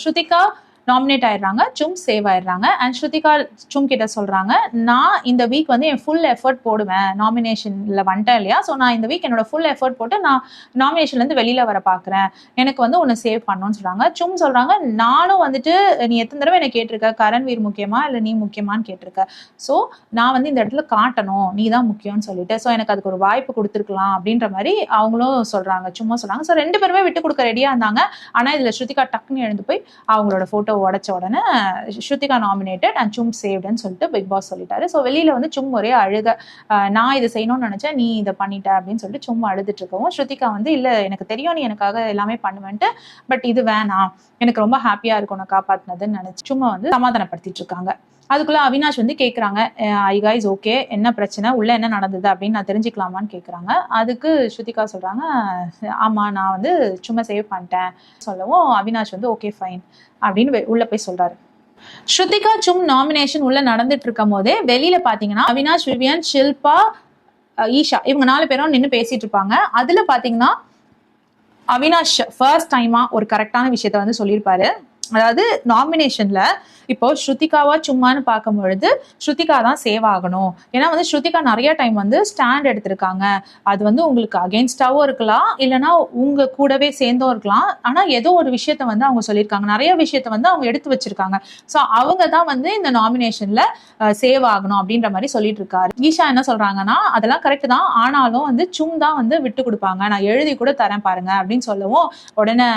ஸ்ருதிகா நாமினேட் ஆயிடுறாங்க, சும் சேவ் ஆயிடுறாங்க. அண்ட் ஸ்ருதிகா சும் கிட்ட சொல்றாங்க, நான் இந்த வீக் வந்து என் ஃபுல் எஃபர்ட் போடுவேன், நாமினேஷன்ல வந்துட்டேன் இல்லையா, ஸோ நான் இந்த வீக் என்னோட ஃபுல் எஃபர்ட் போட்டு நான் நாமினேஷன்ல இருந்து வெளியில வர பாக்குறேன், எனக்கு வந்து உன்னை சேவ் பண்ணணும்னு சொல்றாங்க. சும் சொல்றாங்க நானும் வந்துட்டு நீ எத்தனை தடவை என்ன கேட்டிருக்க கரண்வீர் முக்கியமா இல்ல நீ முக்கியமான்னு கேட்டிருக்க, ஸோ நான் வந்து இந்த இடத்துல காட்டணும் நீ தான் முக்கியம்னு சொல்லிட்டு, ஸோ எனக்கு அதுக்கு ஒரு வாய்ப்பு கொடுத்துருக்கலாம் அப்படின்ற மாதிரி அவங்களும் சொல்றாங்க, சும்மா சொல்றாங்க. ஸோ 2 பேருமே விட்டு கொடுக்க ரெடியா இருந்தாங்க. ஆனா இதுல ஸ்ருதிகா டக்குன்னு எழுந்து போய் அவங்களோட போட்டோ உடைச்ச உடனே ஸ்ருதிகா நாமினேட்டட் அண்ட் சும் சேவ்டுன்னு சொல்லிட்டு பிக் பாஸ் சொல்லிட்டாரு. ஸோ வெளியில வந்து சும் ஒரே அழுக, நான் இதை செய்யணும்னு நினைச்சேன் நீ இதை பண்ணிட்ட அப்படின்னு சொல்லிட்டு சும்மா அழுதுட்டு இருக்கவும், ஸ்ருதிகா வந்து இல்ல எனக்கு தெரியும் நீ எனக்காக எல்லாமே பண்ணுவேன்ட்டு, பட் இது வேணாம், எனக்கு ரொம்ப ஹாப்பியா இருக்கும் நான் காப்பாத்தினதுன்னு நினைச்சு சும்மா வந்து சமாதானப்படுத்திட்டு இருக்காங்க. அதுக்குள்ள அவினாஷ் வந்து கேட்குறாங்க, ஐ கைஸ் ஓகே என்ன பிரச்சனை, உள்ள என்ன நடந்தது அப்படின்னு நான் தெரிஞ்சுக்கலாமான்னு கேட்குறாங்க. அதுக்கு ஸ்ருதிகா சொல்றாங்க ஆமா நான் வந்து சும்மா சேவ் பண்ணிட்டேன் சொல்லவும் அவினாஷ் வந்து ஓகே ஃபைன் அப்படின்னு உள்ள போய் சொல்றாரு. ஸ்ருதிகா சும் நாமினேஷன் உள்ள நடந்துட்டு இருக்கும் போதே வெளியில பாத்தீங்கன்னா அவினாஷ், விவியன், ஷில்பா, ஈஷா இவங்க 4 பேரும் நின்று பேசிட்டு இருப்பாங்க. அதுல பாத்தீங்கன்னா அவினாஷ் ஃபர்ஸ்ட் டைமா ஒரு கரெக்டான விஷயத்த வந்து சொல்லியிருப்பாரு. அதாவது நாமினேஷன்ல இப்போ ஸ்ருதிகாவா சும்மான்னு பார்க்கும் பொழுது ஸ்ருதிகா தான் சேவ் ஆகணும். ஏன்னா வந்து ஸ்ருதிகா நிறைய டைம் வந்து ஸ்டாண்ட் எடுத்திருக்காங்க. அது வந்து உங்களுக்கு அகெயின்ஸ்டாவும் இருக்கலாம், இல்லைன்னா உங்க கூடவே சேர்ந்தும் இருக்கலாம். ஆனா ஏதோ ஒரு விஷயத்த வந்து அவங்க சொல்லியிருக்காங்க, நிறைய விஷயத்த வந்து அவங்க எடுத்து வச்சிருக்காங்க. ஸோ அவங்க தான் வந்து இந்த நாமினேஷன்ல சேவ் ஆகணும் அப்படின்ற மாதிரி சொல்லிட்டு இருக்காரு. ஈஷா என்ன சொல்றாங்கன்னா, அதெல்லாம் கரெக்ட் தான், ஆனாலும் வந்து சும் தான் வந்து விட்டு கொடுப்பாங்க, நான் எழுதி கூட தரேன் பாருங்க அப்படின்னு சொல்லவும் உடனே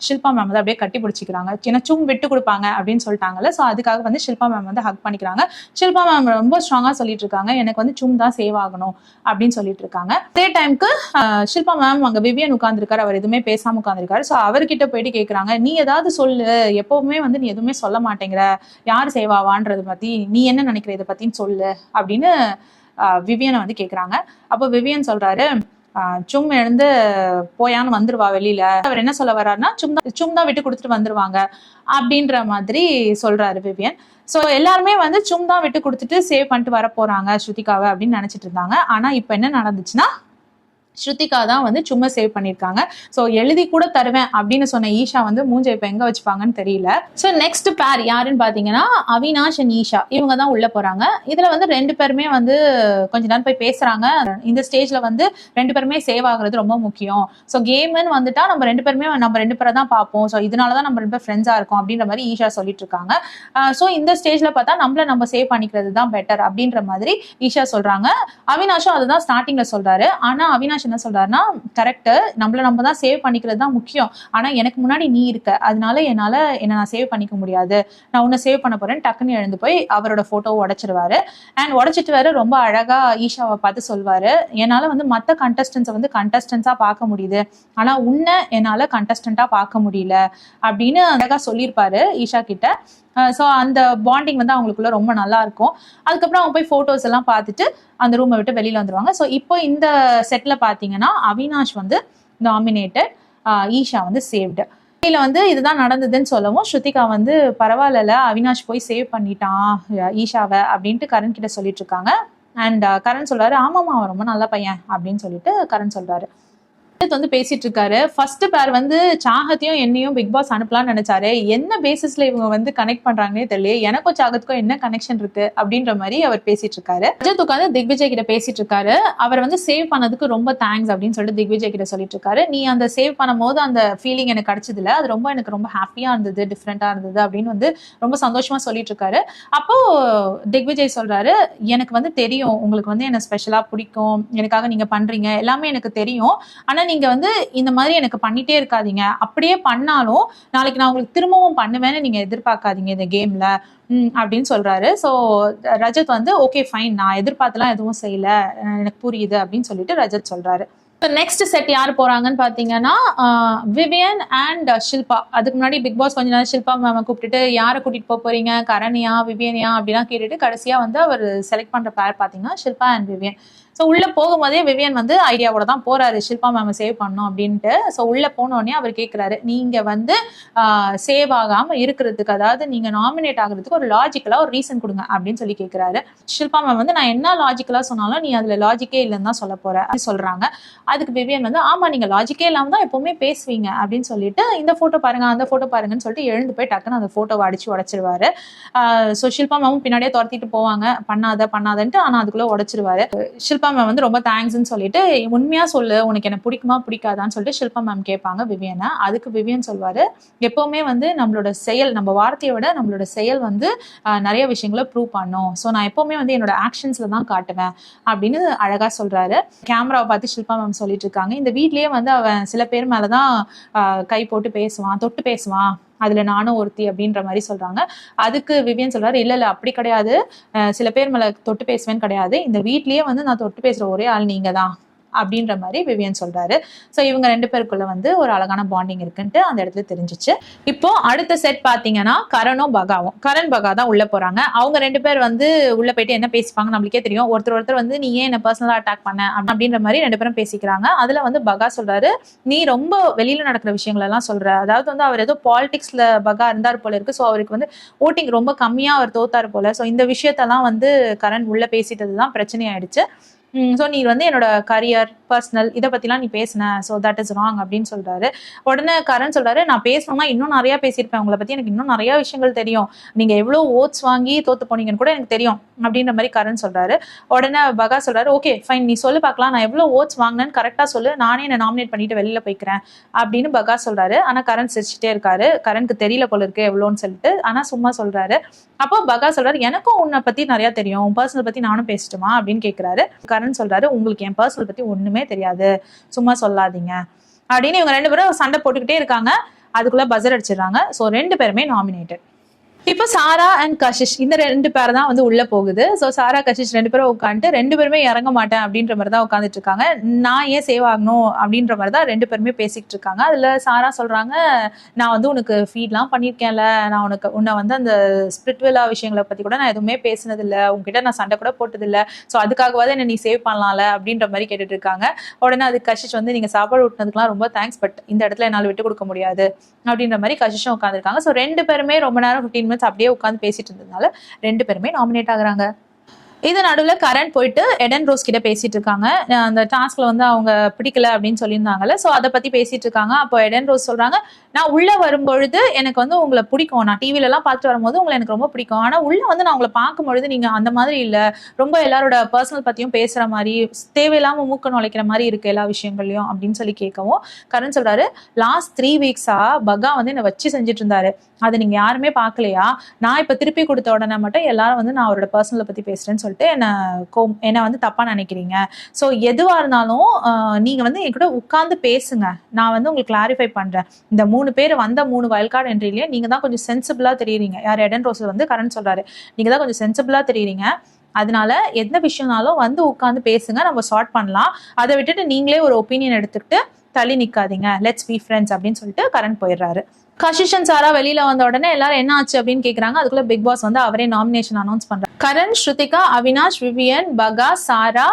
ஷில்பா மேம் வந்து அப்படியே கட்டி பிடிச்சிக்கிறாங்க. ஏன்னா சும் விட்டு கொடுப்பாங்க அப்படின்னு சொல்லிட்டாங்கல்ல. ஸோ அதுக்காக வந்து ஷில்பா மேம் வந்து ஹக் பண்ணிக்கிறாங்க. ஷில்பா மேம் ரொம்ப ஸ்ட்ராங்கா சொல்லிட்டு இருக்காங்க, எனக்கு வந்து சும் தான் சேவ் ஆகணும் அப்படின்னு சொல்லிட்டு இருக்காங்க. அதே டைமுக்கு ஷில்பா மேம் அங்க விவியன் உட்கார்ந்துருக்காரு, அவர் எதுவுமே பேசாம உட்கார்ந்துருக்காரு. ஸோ அவர்கிட்ட போயிட்டு கேட்கறாங்க, நீ ஏதாவது சொல்லு, எப்பவுமே வந்து நீ எதுவுமே சொல்ல மாட்டேங்கிற, யார் சேவ் ஆவான்றதை பத்தி நீ என்ன நினைக்கிற, இதை பத்தின்னு சொல்லு அப்படின்னு விவியனை வந்து கேட்கறாங்க. அப்போ விவியன் சொல்றாரு, சும் எழுந்து போயான்னு வந்துருவா வெளியில. அவர் என்ன சொல்ல வர்றாருன்னா, சும் தான் விட்டு கொடுத்துட்டு வந்துருவாங்க அப்படின்ற மாதிரி சொல்றாரு விவியன். சோ எல்லாருமே வந்து சும் தான் விட்டு கொடுத்துட்டு சேவ் பண்ணிட்டு வர போறாங்க ஸ்ருதிகாவை அப்படின்னு நினைச்சிட்டு இருந்தாங்க. ஆனா இப்ப என்ன நடந்துச்சுன்னா, ஸ்ருதிகா தான் வந்து சும்மா சேவ் பண்ணியிருக்காங்க. ஸோ எழுதி கூட தருவேன் அப்படின்னு சொன்ன ஈஷா வந்து மூஞ்சை இப்போ எங்க வச்சுப்பாங்கன்னு தெரியல. ஸோ நெக்ஸ்ட் பேர் யாருன்னு பாத்தீங்கன்னா அவினாஷ் அண்ட் ஈஷா, இவங்க தான் உள்ள போறாங்க. இதுல வந்து ரெண்டு பேருமே வந்து கொஞ்ச நேரம் போய் பேசுறாங்க. இந்த ஸ்டேஜ்ல வந்து ரெண்டு பேருமே சேவ் ஆகுறது ரொம்ப முக்கியம். ஸோ கேம்னு வந்துட்டா நம்ம ரெண்டு பேரை தான் பார்ப்போம். ஸோ இதனாலதான் நம்ம ரெண்டு பேர் ஃப்ரெண்ட்ஸா இருக்கோம் அப்படின்ற மாதிரி ஈஷா சொல்லிட்டு இருக்காங்க. ஸோ இந்த ஸ்டேஜ்ல பார்த்தா நம்ம சேவ் பண்ணிக்கிறது தான் பெட்டர் அப்படின்ற மாதிரி ஈஷா சொல்றாங்க. அவினாஷும் அதுதான் ஸ்டார்டிங்ல சொல்றாரு. ஆனா அவினாஷ் என்ன சொல்றாருன்னா, கரெக்ட், நம்ம தான் சேவ் பண்ணிக்கிறது தான் முக்கியம், ஆனா எனக்கு முன்னாடி நீ இருக்க, அதனால என்ன நான் சேவ் பண்ணிக்க முடியாது, நான் உன்னை சேவ் பண்ண போறேன் டக்குன்னு எழுந்து போய் அவரோட போட்டோவை உடைச்சிருவாரு. அண்ட் உடைச்சிட்டு வேற ரொம்ப அழகா ஈஷாவை பார்த்து சொல்வாரு, என்னால வந்து மத்த கண்டஸ்டன்ஸை வந்து கண்டஸ்டன்ஸா பார்க்க முடியுது, ஆனா உன்னை என்னால கண்டஸ்டன்டா பார்க்க முடியல அப்படின்னு அழகா சொல்லியிருப்பாரு ஈஷா கிட்ட. ஸோ அந்த பாண்டிங் வந்து அவங்களுக்குள்ள ரொம்ப நல்லா இருக்கும். அதுக்கப்புறம் அவங்க போய் போட்டோஸ் எல்லாம் பார்த்துட்டு அந்த ரூமை விட்டு வெளியில வந்துருவாங்க. ஸோ இப்போ இந்த செட்ல பாத்தீங்கன்னா அவினாஷ் வந்து நாமினேட்டட், ஈஷா வந்து சேவ்டு. இதுல வந்து இதுதான் நடந்ததுன்னு சொல்லவும் ஸ்ருதிகா வந்து பரவாயில்ல, அவினாஷ் போய் சேவ் பண்ணிட்டான் ஈஷாவை அப்படின்ட்டு கரண் கிட்ட சொல்லிட்டு இருக்காங்க. அண்ட் கரண் சொல்றாரு, ஆமாமா அவன் ரொம்ப நல்ல பையன் அப்படின்னு சொல்லிட்டு கரண் சொல்றாரு. வந்து பேசிட்டு இருக்காரு. ஃபர்ஸ்ட் பேர் வந்து சாகத்தையும் என்னையும் பிக் பாஸ் அனுப்பலாம்னு நினைச்சாரு. என்ன பேசிஸ்ல இவங்க வந்து கனெக்ட் பண்றாங்கன்னே தெரியல, எனக்கும் சாகத்துக்கும் என்ன கனெக்ஷன் இருக்கு அப்படின்ற மாதிரி அவர் பேசிட்டு இருக்காரு. ரஜத் உட்காந்து திக்விஜய் கிட்ட பேசிட்டு இருக்காரு. அவர் வந்து சேவ் பண்ணதுக்கு ரொம்ப தேங்க்ஸ் அப்படின்னு சொல்லிட்டு திக்விஜய் கிட்ட சொல்லிட்டு இருக்காரு. நீ அந்த சேவ் பண்ணும் போது அந்த ஃபீலிங் எனக்கு கிடைச்சது இல்ல, அது எனக்கு ரொம்ப ஹாப்பியா இருந்தது, டிஃப்ரெண்டா இருந்தது அப்படின்னு வந்து ரொம்ப சந்தோஷமா சொல்லிட்டு இருக்காரு. அப்போ திக்விஜய் சொல்றாரு, எனக்கு வந்து தெரியும் உங்களுக்கு வந்து என்ன ஸ்பெஷலா பிடிக்கும், எனக்காக நீங்க பண்றீங்க எல்லாமே எனக்கு தெரியும், ஆனா நீங்க வந்து இந்த மாதிரி எனக்கு பண்ணிட்டே இருக்காதீங்க, அப்படியே பண்ணாலும் நாளைக்கு நான் உங்களுக்கு திரும்பவும் பண்ணுவேன்னு நீங்க எதிர்பார்க்காதீங்க இந்த கேம்ல அப்படின்னு சொல்றாரு. ஸோ ரஜத் வந்து ஓகே ஃபைன், நான் எதிர்பார்த்துலாம் எதுவும் செய்யல, எனக்கு புரியுது அப்படின்னு சொல்லிட்டு ரஜத் சொல்றாரு. நெக்ஸ்ட் செட் யார் போறாங்கன்னு பாத்தீங்கன்னா விவியன் அண்ட் ஷில்பா. அதுக்கு முன்னாடி பிக் பாஸ் கொஞ்ச நேரம் ஷில்பா மேம கூப்பிட்டுட்டு யாரை கூட்டிட்டு போறீங்க, கரணியா விவியனியா அப்படிலாம் கேட்டுட்டு கடைசியா வந்து அவர் செலக்ட் பண்ற பேர் பாத்தீங்கன்னா ஷில்பா அண்ட் விவியன். ஸோ உள்ள போகும்போதே விவியன் வந்து ஐடியாவோட தான் போறாரு ஷில்பா மேம சேவ் பண்ணும் அப்படின்ட்டு. ஸோ உள்ள போனோடனே அவர் கேட்கிறாரு, நீங்க வந்து சேவ் ஆகாம இருக்கிறதுக்கு, அதாவது நீங்க நாமினேட் ஆகுறதுக்கு ஒரு லாஜிக்கலா ஒரு ரீசன் கொடுங்க அப்படின்னு சொல்லி கேட்கிறாரு. ஷில்பா மேம் வந்து நான் என்ன லாஜிக்கலா சொன்னாலும் நீ அதுல லாஜிக்கே இல்லைன்னு தான் சொல்ல போற சொல்றாங்க. அதுக்கு விவியன் வந்து ஆமா நீங்க லாஜிக்கே இல்லாம தான் எப்பவுமே பேசுவீங்க அப்படின்னு சொல்லிட்டு இந்த போட்டோ பாருங்க அந்த போட்டோ பாருங்கன்னு சொல்லிட்டு எழுந்து போய் டக்குன்னு அந்த போட்டோவை அடிச்சு உடைச்சிருவாரு. ஸோ ஷில்பா மேமும் பின்னாடியே துரத்திட்டு போவாங்க, பண்ணாதன்ட்டு, ஆனா அதுக்குள்ள உடைச்சிருவாரு. ஷில்பா மேம் வந்து ரொம்ப தேங்க்ஸ்ன்னு சொல்லிட்டு உண்மையா சொல்லு உனக்கு என்ன பிடிக்குமா பிடிக்காதான்னு சொல்லிட்டு ஷில்பா மேம் கேட்பாங்க விவியனை. அதுக்கு விவியன் சொல்வாரு, எப்பவுமே வந்து நம்மளோட செயல், நம்ம வார்த்தையை விட நம்மளோட செயல் வந்து நிறைய விஷயங்களை ப்ரூவ் பண்ணும், ஸோ நான் எப்பவுமே வந்து என்னோட ஆக்ஷன்ஸ்ல தான் காட்டுவேன் அப்படின்னு அழகா சொல்றாரு. கேமராவை பார்த்து ஷில்பா மேம் சொல்லிட்டு இருக்காங்க, இந்த வீட்லயே வந்து அவன் சில பேர் மேலதான் கை போட்டு பேசுவான், தொட்டு பேசுவான், அதுல நானும் ஒருத்தி அப்படின்ற மாதிரி சொல்றாங்க. அதுக்கு விவியன் சொல்றாரு, இல்ல அப்படி கிடையாது, சில பேர் மேல தொட்டு பேசுவேன்னு கிடையாது, இந்த வீட்லயே வந்து நான் தொட்டு பேசுற ஒரே ஆள் நீங்க தான் அப்படின்ற மாதிரி விவியன் சொல்றாரு. சோ இவங்க ரெண்டு பேருக்குள்ள வந்து ஒரு அழகான பாண்டிங் இருக்குன்ட்டு அந்த இடத்துல தெரிஞ்சிச்சு. இப்போ அடுத்த செட் பாத்தீங்கன்னா கரணும் பகாவும். கரண் பகா தான் உள்ள போறாங்க. அவங்க ரெண்டு பேர் வந்து உள்ள போயிட்டு என்ன பேசிப்பாங்க நம்மளுக்கே தெரியும். ஒருத்தர் வந்து நீ ஏன் என்ன பர்சனலா அட்டாக் பண்ண அப்படின்ற மாதிரி ரெண்டு பேரும் பேசிக்கிறாங்க. அதுல வந்து பகா சொல்றாரு, நீ ரொம்ப வெளியில நடக்கிற விஷயங்கள் எல்லாம் சொல்ற, அதாவது வந்து அவர் ஏதோ பாலிடிக்ஸ்ல பகா இருந்தார் போல இருக்கு, சோ அவருக்கு வந்து ஓட்டிங் ரொம்ப கம்மியா அவர் தோத்தாரு போல, சோ இந்த விஷயத்தெல்லாம் வந்து கரண் உள்ள பேசிட்டதுதான் பிரச்சனை ஆயிடுச்சு. ஸோ நீ வந்து என்னோட கரியர் பர்சனல் இதை பத்திலாம் நீ பேசின, ஸோ தட் இஸ் ராங் அப்படின்னு சொல்றாரு. உடனே கரண் சொல்றாரு, நான் பேசணும்னா இன்னும் நிறைய பேசியிருப்பேன், உங்களை பத்தி எனக்கு இன்னும் நிறைய விஷயங்கள் தெரியும், நீங்க எவ்வளவு ஓட்ஸ் வாங்கி தோத்து போனீங்கன்னு கூட எனக்கு தெரியும் அப்படின்ற மாதிரி கரண் சொல்றாரு. உடனே பகா சொல்றாரு, ஓகே ஃபைன், நீ சொல்லு பார்க்கலாம், நான் எவ்வளவு ஓட்ஸ் வாங்கினேன்னு கரெக்டா சொல்லு, நானே என்ன நாமினேட் பண்ணிட்டு வெளியில போய்க்கிறேன் அப்படின்னு பகா சொல்றாரு. ஆனா கரண் சிரிச்சுட்டே இருக்காரு, கரனுக்கு தெரியல போல இருக்கு எவ்வளோன்னு சொல்லிட்டு, ஆனா சும்மா சொல்றாரு. அப்போ பகா சொல்றாரு, எனக்கும் உன்னை பத்தி நிறைய தெரியும், உன் பர்சனல் பத்தி நானும் பேசட்டுமா அப்படின்னு கேட்கிறாரு. கரண் சொல்றாரு, உங்களுக்கு என் பர்சனல் பத்தி ஒண்ணுமே தெரியாது, சும்மா சொல்லாதீங்க அப்படின்னு. இவங்க 2 பேரும் சண்டை போட்டுக்கிட்டே இருக்காங்க. அதுக்குள்ள பஜர் அடிச்சிடுறாங்க. ஸோ 2 பேருமே நாமினேட்டட். இப்போ சாரா அண்ட் கஷிஷ் இந்த 2 பேர் தான் வந்து உள்ள போகுது. ஸோ சாரா கஷிஷ் 2 பேரும் உட்காந்துட்டு 2 பேருமே இறங்க மாட்டேன் அப்படின்ற மாதிரி தான் உட்காந்துட்டு இருக்காங்க. நான் ஏன் சேவ் ஆகணும் அப்படின்ற மாதிரி தான் 2 பேருமே பேசிக்கிட்டு இருக்காங்க. அதுல சாரா சொல்றாங்க, நான் வந்து உனக்கு ஃபீட்லாம் பண்ணியிருக்கேன்ல, நான் உன்னை வந்து அந்த ஸ்பிரிட்வெல்லா விஷயங்களை பத்தி கூட நான் எதுவுமே பேசினது இல்லை, உங்ககிட்ட நான் சண்டை கூட போட்டதில்லை, ஸோ அதுக்காகவாது என்ன நீ சேவ் பண்ணலாம்ல அப்படின்ற மாதிரி கேட்டுட்டு இருக்காங்க. உடனே அது கஷிஷ் வந்து, நீங்க சாப்பாடு விட்டுனதுக்குலாம் ரொம்ப தேங்க்ஸ், பட் இந்த இடத்துல என்னால் விட்டு கொடுக்க முடியாது அப்படின்ற மாதிரி கஷிஷும் உட்காந்துருக்காங்க. ஸோ 2 பேருமே ரொம்ப நேரம் 15 minutes அப்படியே உட்காந்து பேசிட்டு இருந்ததுனால 2 பேருமே நாமினேட் ஆகுறாங்க. இது நடுவில் கரண் போயிட்டு எடன் ரோஸ் கிட்ட பேசிட்டு இருக்காங்க. அந்த டாஸ்க்ல வந்து அவங்க பிடிக்கல அப்படின்னு சொல்லியிருந்தாங்கல்ல, ஸோ அதை பத்தி பேசிட்டு இருக்காங்க. அப்போ எடன் ரோஸ் சொல்றாங்க, நான் உள்ள வரும்பொழுது எனக்கு வந்து உங்களை பிடிக்கும், நான் டிவில எல்லாம் பார்த்துட்டு வரும்போது உங்களை எனக்கு ரொம்ப பிடிக்கும், ஆனா உள்ள வந்து நான் உங்களை பார்க்கும்பொழுது நீங்க அந்த மாதிரி இல்லை, ரொம்ப எல்லாரோட பர்சனல் பத்தியும் பேசுற மாதிரி, தேவையில்லாம மூக்க நுழைக்கிற மாதிரி இருக்கு எல்லா விஷயங்கள்லயும் அப்படின்னு சொல்லி கேட்கவும் கரண் சொல்றாரு, லாஸ்ட் 3 weeks-ஆ பகா வந்து என்னை வச்சு செஞ்சுட்டு இருந்தாரு, அதை நீங்க யாருமே பார்க்கலையா, நான் இப்ப திருப்பி கொடுத்த உடனே மட்டும் எல்லாரும் வந்து நான் அவரோட பர்சனலை பத்தி பேசுறேன்னு சொல்லிட்டு என்ன வந்து தப்பா நினைக்கிறீங்க. ஸோ எதுவா இருந்தாலும் நீங்க வந்து என் கூட உட்கார்ந்து பேசுங்க, நான் வந்து உங்களுக்கு கிளாரிஃபை பண்றேன். இந்த 3 பேர் வந்த 3 வைல்ட் கார்டு என்ட்ரிலேயே நீங்க தான் கொஞ்சம் சென்சிபிளா தெரியுறீங்க. யார் எடன் ரோஸ் வந்து கரண் சொல்றாரு, நீங்க தான் கொஞ்சம் சென்சிபிளா தெரியுறீங்க, அதனால எந்த விஷயம்னாலும் வந்து உட்கார்ந்து பேசுங்க, நம்ம சார்ட் பண்ணலாம், அதை விட்டுட்டு நீங்களே ஒரு ஒப்பீனியன் எடுத்துக்கிட்டு தள்ளி நிக்காதீங்க, லெட்ஸ் பி ஃப்ரெண்ட்ஸ் அப்படின்னு சொல்லிட்டு கரண் போயிடுறாரு. கஷிஷ் அண்ட் சாரா வெளியில வந்த உடனே எல்லாரும் என்ன ஆச்சு அப்படின்னு கேக்குறாங்க. அதுக்குள்ள பிக் பாஸ் வந்து அவரே நாமினேஷன் அனௌன்ஸ் பண்றாரு. கரண், ஸ்ருதிகா, அவினாஷ், விவியன், பகா, சாரா,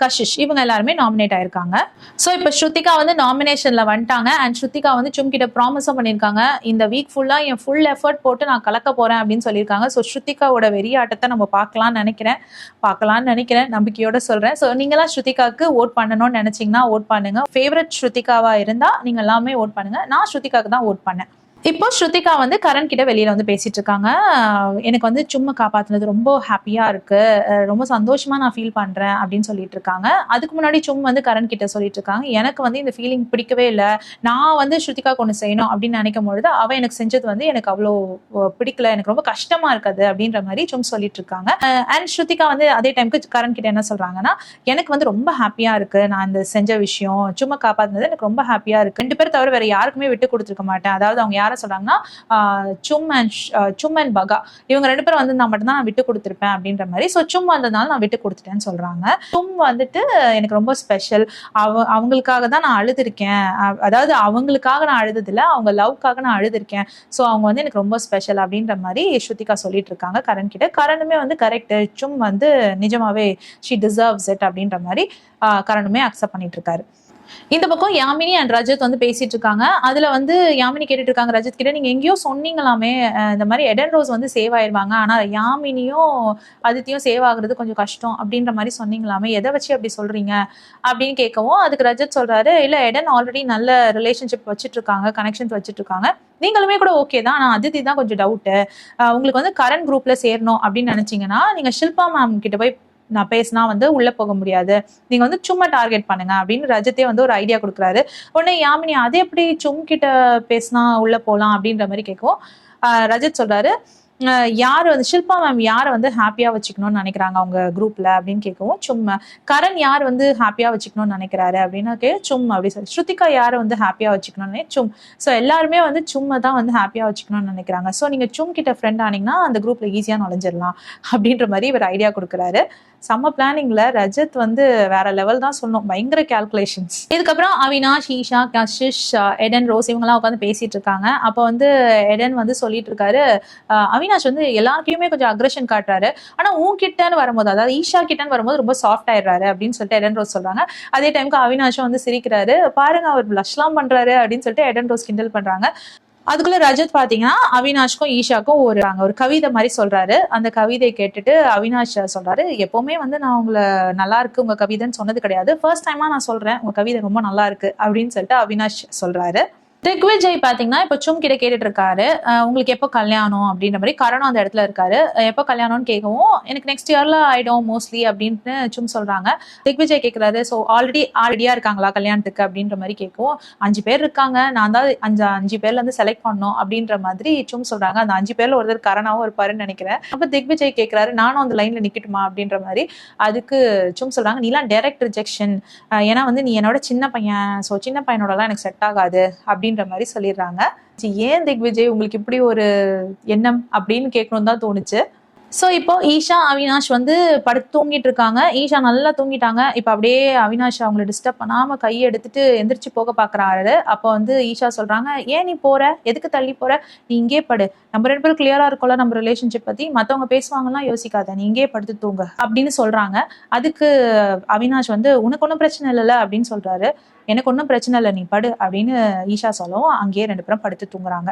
கஷிஷ் இவங்க எல்லாருமே நாமினேட் ஆயிருக்காங்க. ஸோ இப்போ ஸ்ருதிகா வந்து நாமினேஷன்ல வந்துட்டாங்க. அண்ட் ஸ்ருதிகா வந்து சும் கிட்ட ப்ராமிஸும் பண்ணியிருக்காங்க, இந்த வீக் ஃபுல்லா என் ஃபுல் எஃபர்ட் போட்டு நான் கலக்க போறேன் அப்படின்னு சொல்லியிருக்காங்க. ஸோ ஸ்ருதிகாவோட வெறியாட்டத்தை நம்ம பார்க்கலாம்னு நினைக்கிறேன், நம்பிக்கையோட சொல்றேன். ஸோ நீங்களாம் ஸ்ருதிகாவுக்கு ஓட் பண்ணணும்னு நினைச்சீங்கன்னா ஓட் பண்ணுங்க. ஃபேவரட் ஸ்ருதிகாவா இருந்தா நீங்க எல்லாமே ஓட் பண்ணுங்க. நான் ஸ்ருதிகாவுக்கு தான் ஓட் பண்ணேன். இப்போ ஸ்ருதிகா வந்து கரண் கிட்ட வெளியில வந்து பேசிட்டு இருக்காங்க. எனக்கு வந்து சும்மா காப்பாத்துனது ரொம்ப ஹாப்பியா இருக்கு, ரொம்ப சந்தோஷமா நான் ஃபீல் பண்றேன் அப்படின்னு சொல்லிட்டு இருக்காங்க. அதுக்கு முன்னாடி சும் வந்து கரண் கிட்ட சொல்லிட்டு இருக்காங்க, எனக்கு வந்து இந்த ஃபீலிங் பிடிக்கவே இல்லை, நான் வந்து ஸ்ருதிகாக்கு ஒன்று செய்யணும் அப்படின்னு நினைக்கும் பொழுது அவ எனக்கு செஞ்சது வந்து எனக்கு அவ்வளோ பிடிக்கல, எனக்கு ரொம்ப கஷ்டமா இருக்குது அப்படின்ற மாதிரி சும் சொல்லிட்டு இருக்காங்க. அண்ட் ஸ்ருதிகா வந்து அதே டைமுக்கு கரண் கிட்ட என்ன சொல்றாங்கன்னா, எனக்கு வந்து ரொம்ப ஹாப்பியா இருக்கு, நான் இந்த செஞ்ச விஷயம் சும்மா காப்பாத்துனது எனக்கு ரொம்ப ஹாப்பியா இருக்கு, 2 பேர் தவிர வேற யாருக்குமே விட்டு கொடுத்துருக்க மாட்டேன். அதாவது அவங்க சொல்றாங்கன்னா சும் அண்ட் பகா இவங்க 2 பேரும் வந்து நான் மட்டும்தான் நான் விட்டு கொடுத்துருப்பேன் அப்படின்ற மாதிரி. ஸோ சும் வந்ததுனால நான் விட்டு கொடுத்துட்டேன்னு சொல்றாங்க. சும் வந்துட்டு எனக்கு ரொம்ப ஸ்பெஷல், அவங்களுக்காக தான் நான் அழுதுருக்கேன், அதாவது அவங்களுக்காக நான் அழுதது இல்லை, அவங்க லவ்க்காக நான் அழுதுருக்கேன், ஸோ அவங்க வந்து எனக்கு ரொம்ப ஸ்பெஷல் அப்படின்ற மாதிரி ஸ்ருதிகா சொல்லிட்டு இருக்காங்க கரண் கிட்ட. கரணுமே வந்து கரெக்ட், சும் வந்து நிஜமாவே ஷி டிசர்வ்ஸ் இட் அப்படின்ற மாதிரி கரணுமே அக்செப்ட் பண்ணிட்டு இருக்காரு. இந்த பக்கம் யாமினி அண்ட் ரஜத் வந்து பேசிட்டு இருக்காங்க. அதுல வந்து யாமினி கேட்டுட்டு இருக்காங்க ரஜத் கிட்ட, நீங்க எங்கேயோ சொன்னீங்களாமே இந்த மாதிரி எடன் ரோஸ் வந்து சேவ் ஆயிருவாங்க, ஆனா யாமினியும் அதித்தியும் சேவ் ஆகுறது கொஞ்சம் கஷ்டம் அப்படின்ற மாதிரி சொன்னீங்களாமே, எதை வச்சு அப்படி சொல்றீங்க அப்படின்னு கேட்கவும் அதுக்கு ரஜத் சொல்றாரு, இல்ல எடன் ஆல்ரெடி நல்ல ரிலேஷன்ஷிப் வச்சுட்டு இருக்காங்க, கனெக்ஷன்ஸ் வச்சுட்டு இருக்காங்க, நீங்களுமே கூட ஓகே தான், ஆனா அதித்தி தான் கொஞ்சம் டவுட்டு, உங்களுக்கு வந்து கரண்ட் குரூப்ல சேரணும் அப்படின்னு நினைச்சீங்கன்னா நீங்க ஷில்பா மேம் கிட்ட போய் நான் பேசினா வந்து உள்ள போக முடியாது, நீங்க வந்து சும்மா டார்கெட் பண்ணுங்க அப்படின்னு ரஜத்தே வந்து ஒரு ஐடியா கொடுக்குறாரு. உடனே யாமினி அதை எப்படி சும் கிட்ட பேசினா உள்ள போலாம் அப்படின்ற மாதிரி கேட்கும். ரஜத் சொல்றாரு, யார் வந்து ஷில்பா மேம் யாரை வந்து ஹாப்பியா வச்சுக்கணும்னு நினைக்கிறாங்க அவங்க குரூப்ல அப்படின்னு கேட்கவும் சும்மா கரண் யார் வந்து ஹாப்பியா வச்சுக்கணும்னு நினைக்கிறாரு அப்படின்னா சும் அப்படி சொல்லி ஸ்ருதிகா யாரை வந்து ஹாப்பியா வச்சுக்கணும்னு சும். ஸோ எல்லாருமே வந்து சும்மா தான் வந்து ஹாப்பியா வச்சுக்கணும்னு நினைக்கிறாங்க, ஸோ நீங்க சும் கிட்ட ஃப்ரெண்ட் ஆனீங்கன்னா அந்த குரூப்ல ஈஸியா நுழைஞ்சிடலாம் அப்படின்ற மாதிரி இவர் ஐடியா கொடுக்குறாரு. செம்ம பிளானிங்ல ரஜத் வந்து வேற லெவல் தான் சொல்லணும், பயங்கர கால்குலேஷன்ஸ். இதுக்கப்புறம் அவினாஷ், ஈஷா, கஷிஷ், எடன், ரோஸ் இவங்கெல்லாம் உட்காந்து பேசிட்டு இருக்காங்க. அப்போ வந்து எடன் வந்து சொல்லிட்டு இருக்காரு, அவினாஷ் வந்து எல்லாருக்கையுமே கொஞ்சம் அக்ரெஷன் காட்டுறாரு, ஆனா உன்கிட்டன்னு வரும்போது அதாவது ஈஷா கிட்டன்னு வரும்போது ரொம்ப சாஃப்ட் ஆயிடுறாரு அப்படின்னு சொல்லிட்டு எடன் ரோஸ் சொல்றாங்க. அதே டைமுக்கு அவினாஷும் வந்து சிரிக்கிறாரு, பாருங்க அவர் பிளஷ்லாம் பண்றாரு அப்படின்னு சொல்லிட்டு எடன் ரோஸ் கிண்டல் பண்றாங்க. அதுக்குள்ள ரஜத் பாத்தீங்கன்னா அவினாஷ்க்கும் ஈஷாக்கும் ஒரு கவிதை மாதிரி சொல்றாரு. அந்த கவிதையை கேட்டுட்டு அவினாஷ் சொல்றாரு, எப்பவுமே வந்து நான் உங்களை நல்லா இருக்கு உங்க கவிதைன்னு சொன்னது கிடையாது, ஃபர்ஸ்ட் டைமா நான் சொல்றேன் உங்க கவிதை ரொம்ப நல்லா இருக்கு அப்படின்னு சொல்லிட்டு அவினாஷ் சொல்றாரு. திக்விஜய் பாத்தீங்கன்னா இப்ப சும் கிட்ட கேட்டுட்டு இருக்காரு, உங்களுக்கு எப்போ கல்யாணம் அப்படின்ற மாதிரி. கரணம் அந்த இடத்துல இருக்காரு. எப்போ கல்யாணம்னு கேட்கவும் எனக்கு நெக்ஸ்ட் இயர்ல ஆயிடும் மோஸ்ட்லி அப்படின்னு சும் சொல்றாங்க. திக்விஜய் கேட்கிறாரு, ஸோ ஆல்ரெடியா இருக்காங்களா கல்யாணத்துக்கு அப்படின்ற மாதிரி கேட்கவும் 5 பேர் இருக்காங்க, நான் தான் 5 பேர்ல இருந்து செலக்ட் பண்ணோம் அப்படின்ற மாதிரி சும் சொல்றாங்க. அந்த 5 பேர்ல ஒருத்தர் கரணாவும் இருப்பாருன்னு நினைக்கிறேன். அப்ப திக்விஜய் கேட்கிறாரு, நானும் அந்த லைன்ல நிக்கட்டுமா அப்படின்ற மாதிரி. அதுக்கு சும் சொல்றாங்க, நீலாம் டைரக்ட் ரிஜெக்ஷன், ஏன்னா வந்து நீ என்னோட சின்ன பையன், ஸோ சின்ன பையனோடலாம் எனக்கு செட் ஆகாது அப்படின்ற மாதிரி சொல்லிடுறாங்க. ஏன் திக்விஜய் உங்களுக்கு இப்படி ஒரு எண்ணம் அப்படின்னு கேட்கணும் தான் தோணுச்சு. ஸோ இப்போ ஈஷா அவினாஷ் வந்து படுத்து தூங்கிட்டு இருக்காங்க. ஈஷா நல்லா தூங்கிட்டாங்க. இப்போ அப்படியே அவினாஷ் அவங்கள டிஸ்டர்ப் பண்ணாம கையை எடுத்துட்டு எந்திரிச்சு போக பாக்குறாரு. அப்போ வந்து ஈஷா சொல்றாங்க, ஏன் நீ போற, எதுக்கு தள்ளி போற, நீ இங்கே படு, நம்ம 2 பேரும் கிளியரா இருக்கோம்ல நம்ம ரிலேஷன்ஷிப் பத்தி, மத்தவங்க பேசுவாங்கன்னா யோசிக்காத, நீ இங்கே படுத்து தூங்க அப்படின்னு சொல்றாங்க. அதுக்கு அவினாஷ் வந்து உனக்கு ஒன்றும் பிரச்சனை இல்லைல்ல அப்படின்னு சொல்றாரு. எனக்கு ஒன்றும் பிரச்சனை இல்லை, நீ படு அப்படின்னு ஈஷா சொல்லவும் அங்கேயே 2 பேரும் படுத்து தூங்குறாங்க.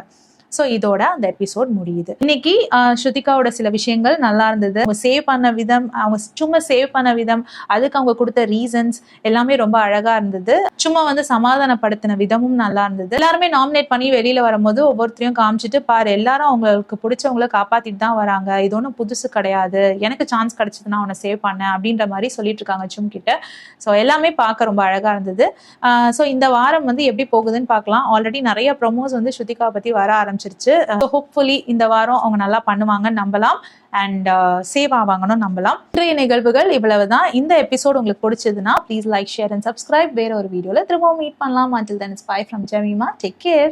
ஸோ இதோட அந்த எபிசோட் முடியுது. இன்னைக்கு ஸ்ருதிகாவோட சில விஷயங்கள் நல்லா இருந்தது. அவங்க சேவ் பண்ண விதம், அவங்க சும்மா சேவ் பண்ண விதம், அதுக்கு அவங்க கொடுத்த ரீசன்ஸ் எல்லாமே ரொம்ப அழகா இருந்தது. சும்மா வந்து சமாதானப்படுத்தின விதமும் நல்லா இருந்தது. எல்லாருமே நாமினேட் பண்ணி வெளியில வரும்போது ஒவ்வொருத்தரையும் காமிச்சிட்டு, பாரு எல்லாரும் அவங்களுக்கு பிடிச்சவங்களை காப்பாத்திட்டு தான் வராங்க, இது ஒன்றும் புதுசு கிடையாது, எனக்கு சான்ஸ் கிடைச்சதுன்னா அவனை சேவ் பண்ணேன் அப்படின்ற மாதிரி சொல்லிட்டு இருக்காங்க சும் கிட்ட. ஸோ எல்லாமே பார்க்க ரொம்ப அழகா இருந்தது. ஸோ இந்த வாரம் வந்து எப்படி போகுதுன்னு பார்க்கலாம். ஆல்ரெடி நிறைய ப்ரொமோஸ் வந்து ஸ்ருதிகா பத்தி வர ஆரம்பிச்சிருச்சு. ஹோப்ஃபுல்லி இந்த வாரம் அவங்க நல்லா பண்ணுவாங்கன்னு நம்பலாம் அண்ட் சேவ் ஆவாங்கன்னு நம்பலாம். இன்றைய நிகழ்வுகள் இவ்வளவுதான். இந்த எபிசோட் உங்களுக்கு பிடிச்சதுன்னா please like, share and subscribe. வேற ஒரு வீடியோல திரும்பவும் மீட் பண்ணலாம். Until then, it's bye from Jemima. Take care.